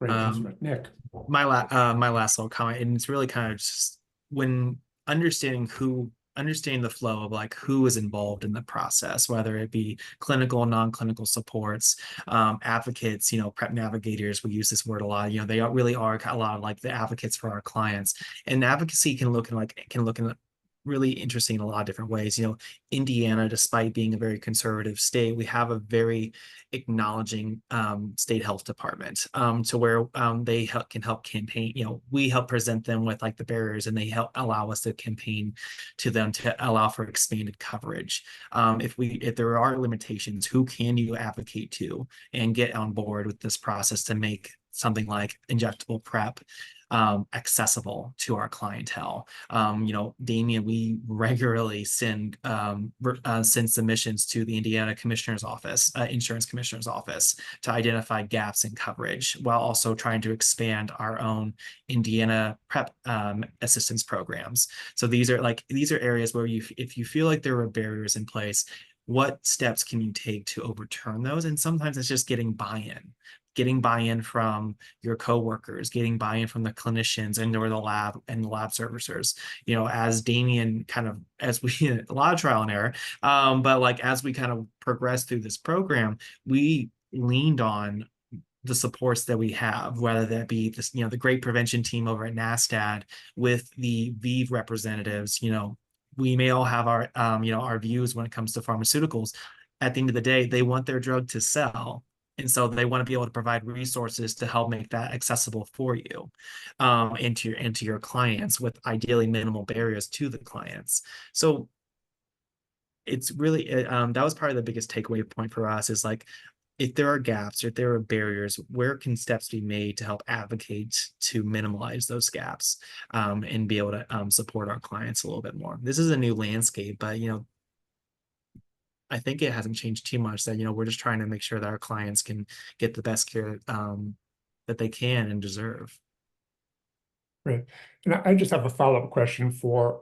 Great, thanks, Nick. My last little comment, and it's really kind of just when understanding the flow of like who is involved in the process, whether it be clinical, non-clinical supports, advocates, PrEP navigators, we use this word a lot, they really are a lot of like the advocates for our clients. And advocacy can look in really interesting in a lot of different ways. Indiana, despite being a very conservative state, we have a very acknowledging state health department to where they can help campaign. We help present them with like the barriers, and they help allow us to campaign to them to allow for expanded coverage. If there are limitations, who can you advocate to and get on board with this process to make something like injectable PrEP accessible to our clientele? Damien, we regularly send submissions to the Indiana Commissioner's Office, Insurance Commissioner's Office, to identify gaps in coverage, while also trying to expand our own Indiana PrEP assistance programs. So these are areas where if you feel like there are barriers in place, what steps can you take to overturn those? And sometimes it's just getting buy-in from your coworkers, getting buy-in from the clinicians and or the lab servicers. As Damien as we a lot of trial and error, but like as we kind of progress through this program, we leaned on the supports that we have, whether that be this, the great prevention team over at NASTAD with the ViiV representatives. We may all have our our views when it comes to pharmaceuticals. At the end of the day, they want their drug to sell. And so they want to be able to provide resources to help make that accessible for you and to your clients, with ideally minimal barriers to the clients. So it's really, that was probably the biggest takeaway point for us, is like, if there are gaps or if there are barriers, where can steps be made to help advocate to minimize those gaps and be able to support our clients a little bit more? This is a new landscape, but I think it hasn't changed too much. That we're just trying to make sure that our clients can get the best care that they can and deserve. Great. And I just have a follow-up question for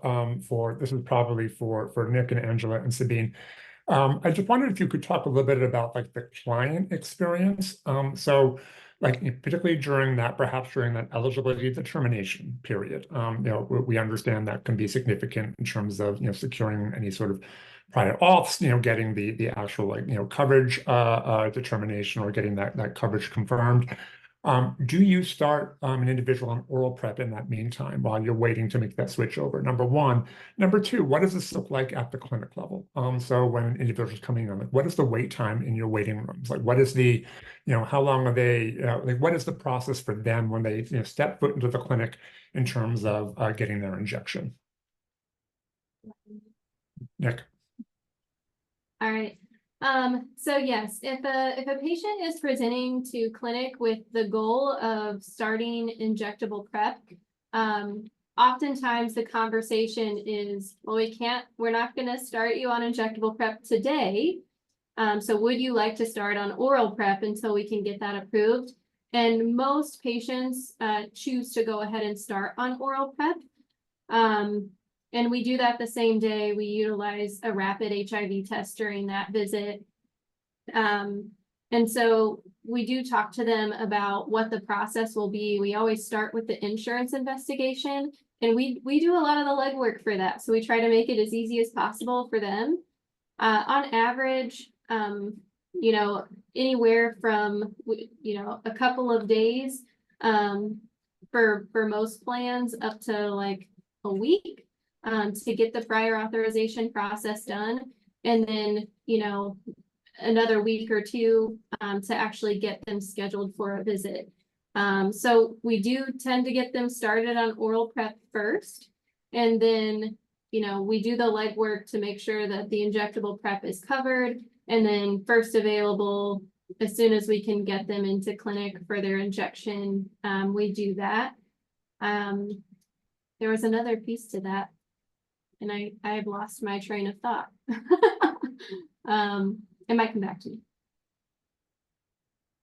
this is probably for Nick and Angela and Sabeen. I just wondered if you could talk a little bit about like the client experience. So like particularly perhaps during that eligibility determination period, we understand that can be significant in terms of, securing any sort of prior auths, getting the actual like, coverage determination, or getting that coverage confirmed. Do you start an individual on oral PrEP in that meantime while you're waiting to make that switch over? Number one. Number two, what does this look like at the clinic level? So when an individual is coming on, like, what is the wait time in your waiting rooms? Like, what is the, how long are they, like, what is the process for them when they, step foot into the clinic in terms of getting their injection? Nick. All right. So yes, if a patient is presenting to clinic with the goal of starting injectable PrEP, oftentimes the conversation is, well, we're not going to start you on injectable PrEP today. So would you like to start on oral PrEP until we can get that approved? And most patients choose to go ahead and start on oral PrEP. And we do that the same day. We utilize a rapid HIV test during that visit. And so we do talk to them about what the process will be. We always start with the insurance investigation, and we do a lot of the legwork for that. So we try to make it as easy as possible for them. On average, anywhere from, a couple of days for most plans up to like a week. to get the prior authorization process done. And then, you know, another week or two to actually get them scheduled for a visit. So we do tend to get them started on oral PrEP first. And then, you know, we do the legwork to make sure that the injectable PrEP is covered. And then first available, as soon as we can get them into clinic for their injection, we do that. There was another piece to that, and I have lost my train of thought. It might come back to me.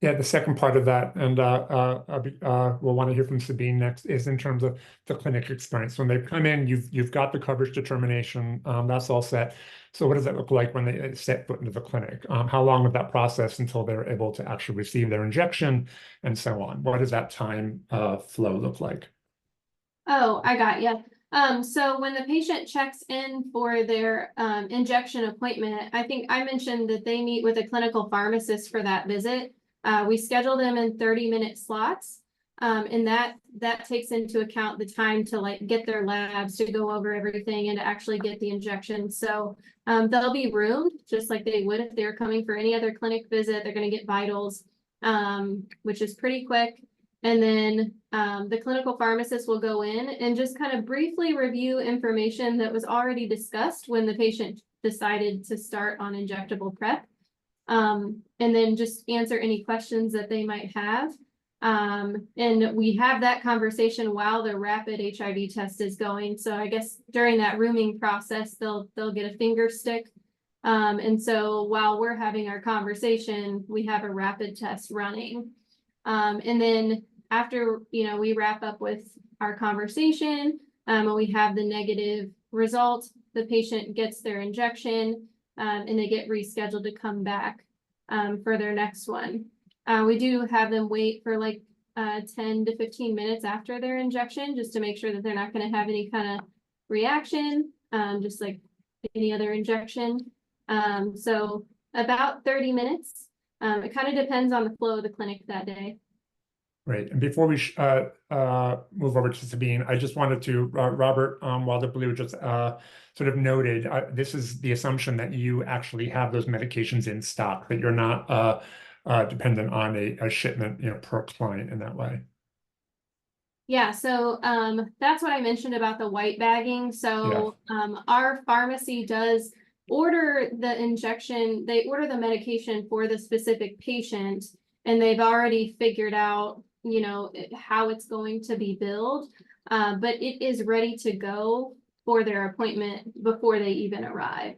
Yeah, the second part of that, and we'll want to hear from Sabeen next, is in terms of the clinic experience. When they come in, you've got the coverage determination, that's all set. So what does that look like when they set foot into the clinic? How long would that process until they're able to actually receive their injection, and so on? What does that time flow look like? Oh, I got you. So when the patient checks in for their injection appointment, I think I mentioned that they meet with a clinical pharmacist for that visit. We schedule them in 30-minute slots. And that takes into account the time to like get their labs, to go over everything, and to actually get the injection. So they'll be roomed just like they would if they were coming for any other clinic visit. They're going to get vitals, which is pretty quick. And then the clinical pharmacist will go in and just kind of briefly review information that was already discussed when the patient decided to start on injectable PrEP. And then just answer any questions that they might have. And we have that conversation while the rapid HIV test is going. So I guess during that rooming process, they'll get a finger stick. And so while we're having our conversation, we have a rapid test running. And then after, you know, we wrap up with our conversation, and we have the negative result, the patient gets their injection, and they get rescheduled to come back for their next one. We do have them wait for like 10 to 15 minutes after their injection, just to make sure that they're not going to have any kind of reaction, just like any other injection. So about 30 minutes. It kind of depends on the flow of the clinic that day. Great. And before we move over to Sabeen, I just wanted to, Robert Wilder-Blue just sort of noted, this is the assumption that you actually have those medications in stock, that you're not dependent on a shipment, you know, per client in that way. Yeah, so that's what I mentioned about the white bagging. So our pharmacy does order the injection, they order the medication for the specific patient, and they've already figured out, you know, how it's going to be billed, but it is ready to go for their appointment before they even arrive.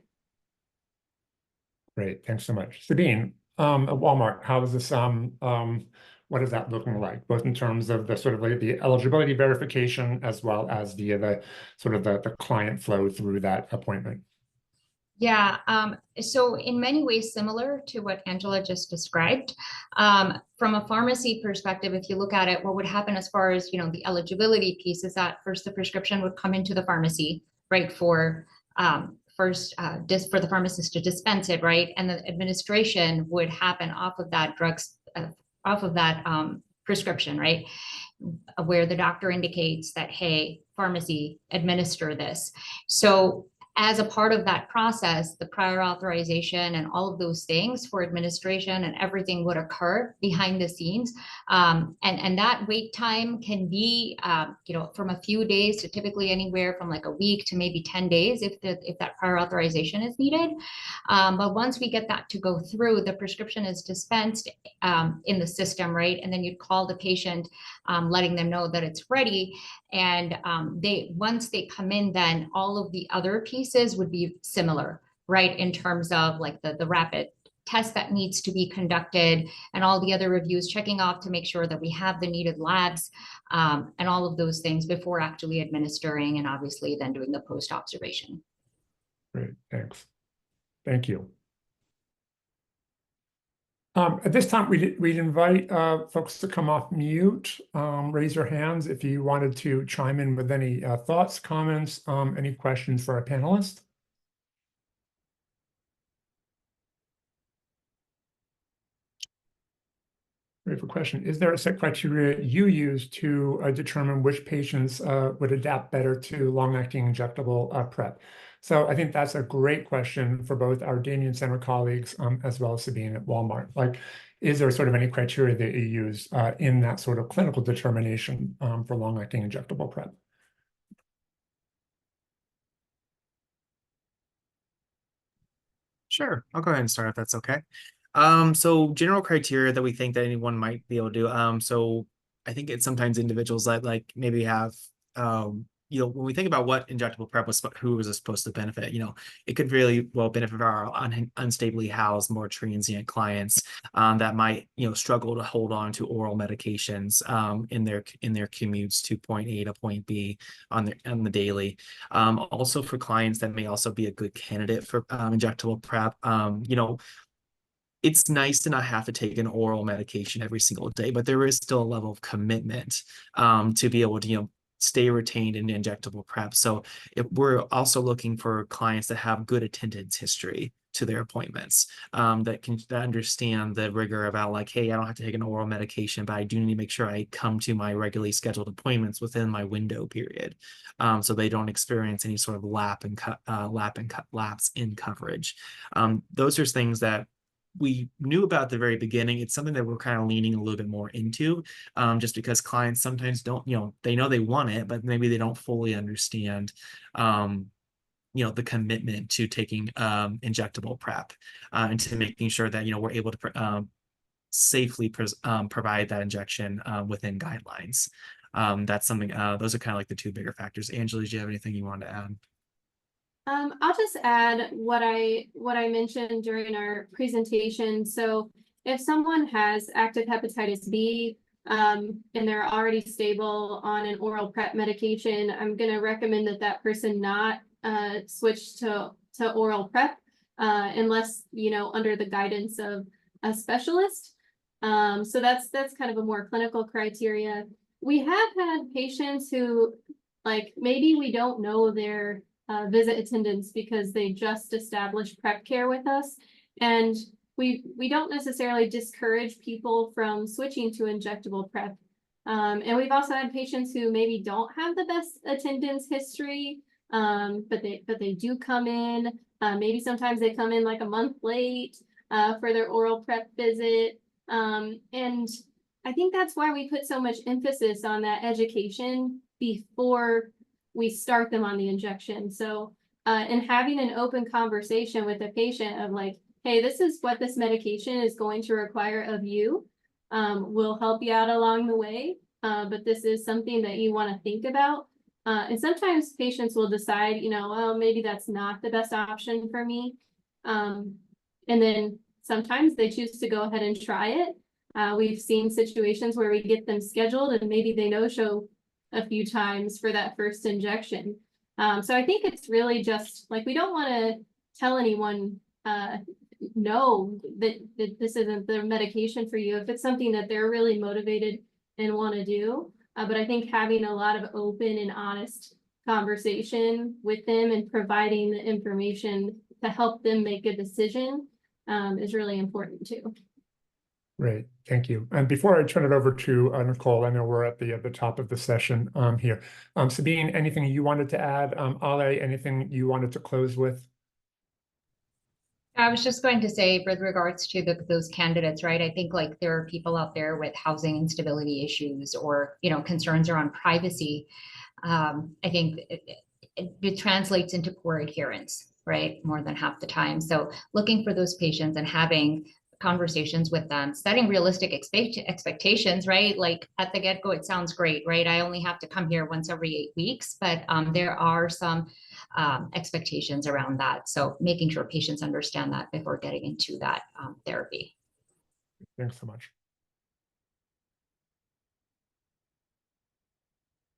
Great, thanks so much. Sabeen, at Walmart, how is this, what is that looking like, both in terms of the sort of like the eligibility verification as well as the sort of the client flow through that appointment? Yeah, so in many ways similar to what Angela just described. From a pharmacy perspective, if you look at it, what would happen as far as, you know, the eligibility piece is that first the prescription would come into the pharmacy, right, for for the pharmacist to dispense it, right, and the administration would happen off of that prescription, right, where the doctor indicates that, hey, pharmacy, administer this. So as a part of that process, the prior authorization and all of those things for administration and everything would occur behind the scenes. And that wait time can be, you know, from a few days to typically anywhere from like a week to maybe 10 days if that prior authorization is needed. But once we get that to go through, the prescription is dispensed in the system, right? And then you'd call the patient, letting them know that it's ready. And once they come in, then all of the other pieces would be similar, right? In terms of like the rapid test that needs to be conducted and all the other reviews, checking off to make sure that we have the needed labs and all of those things before actually administering, and obviously then doing the post-observation. Great, thanks. Thank you. At this time, we'd invite folks to come off mute, raise your hands if you wanted to chime in with any thoughts, comments, any questions for our panelists. We have a question. Is there a set criteria you use to determine which patients would adapt better to long-acting injectable PrEP? So I think that's a great question for both our Damien Center colleagues as well as Sabeen at Walmart. Like, is there sort of any criteria that you use in that sort of clinical determination for long-acting injectable PrEP? Sure, I'll go ahead and start if that's okay. So general criteria that we think that anyone might be able to do. So I think it's sometimes individuals that like maybe have, you know, when we think about what injectable PrEP was, who was it supposed to benefit, you know, it could really well benefit our unstably housed, more transient clients that might, you know, struggle to hold on to oral medications in their commutes to point A to point B on the daily. Also for clients that may also be a good candidate for injectable PrEP. You know, it's nice to not have to take an oral medication every single day, but there is still a level of commitment to be able to, you know, stay retained in injectable PrEP. So if we're also looking for clients that have good attendance history to their appointments, that understand the rigor about like, hey, I don't have to take an oral medication, but I do need to make sure I come to my regularly scheduled appointments within my window period, so they don't experience any sort of lapse in coverage. Those are things that we knew about at the very beginning. It's something that we're kind of leaning a little bit more into, just because clients sometimes don't, you know, they know they want it, but maybe they don't fully understand, you know, the commitment to taking injectable PrEP and to making sure that, you know, we're able to safely provide that injection within guidelines. That's something, those are kind of like the two bigger factors. Angela, do you have anything you want to add? I'll just add what I mentioned during our presentation. So if someone has active hepatitis B and they're already stable on an oral PrEP medication, I'm going to recommend that that person not switch to oral PrEP unless, you know, under the guidance of a specialist. So that's kind of a more clinical criteria. We have had patients who, like, maybe we don't know their visit attendance because they just established PrEP care with us. And we don't necessarily discourage people from switching to injectable PrEP. And we've also had patients who maybe don't have the best attendance history, but they do come in. Maybe sometimes they come in like a month late for their oral PrEP visit. And I think that's why we put so much emphasis on that education before we start them on the injection. So, and having an open conversation with the patient of like, hey, this is what this medication is going to require of you. We'll help you out along the way, but this is something that you want to think about. And sometimes patients will decide, you know, well, maybe that's not the best option for me. And then sometimes they choose to go ahead and try it. We've seen situations where we get them scheduled and maybe they no-show a few times for that first injection. So I think it's really just like, we don't want to tell anyone no, that this isn't the medication for you if it's something that they're really motivated and want to do. But I think having a lot of open and honest conversation with them and providing the information to help them make a decision is really important too. Great, thank you. And before I turn it over to Nicole, I know we're at the top of the session here. Sabeen, anything you wanted to add? Ale, anything you wanted to close with? I was just going to say, with regards to those candidates, right? I think like there are people out there with housing instability issues or, you know, concerns around privacy. I think it translates into poor adherence, right? More than half the time. So looking for those patients and having conversations with them, setting realistic expectations, right? Like at the get-go, it sounds great, right? I only have to come here once every 8 weeks, but there are some expectations around that. So making sure patients understand that before getting into that therapy. Thanks so much.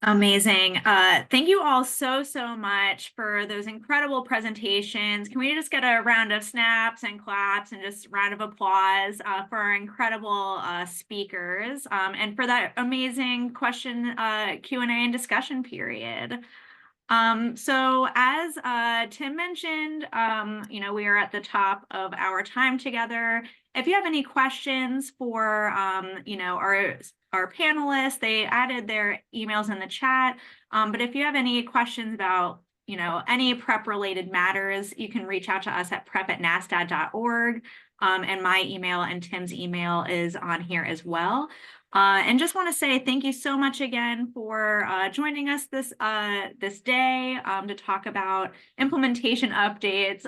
Amazing. Thank you all so much for those incredible presentations. Can we just get a round of snaps and claps and just round of applause for our incredible speakers and for that amazing question, Q&A and discussion period. So as Tim mentioned, we are at the top of our time together. If you have any questions for, our panelists, they added their emails in the chat. But if you have any questions about, any PrEP related matters, you can reach out to us at prep@nasdad.org. And my email and Tim's email is on here as well. And just want to say thank you so much again for joining us this day to talk about implementation updates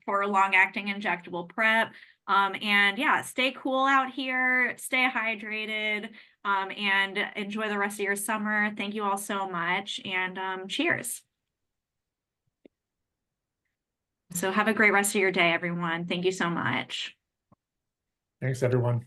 for long-acting injectable PrEP. And yeah, stay cool out here, stay hydrated, and enjoy the rest of your summer. Thank you all so much, and cheers. So have a great rest of your day, everyone. Thank you so much. Thanks, everyone.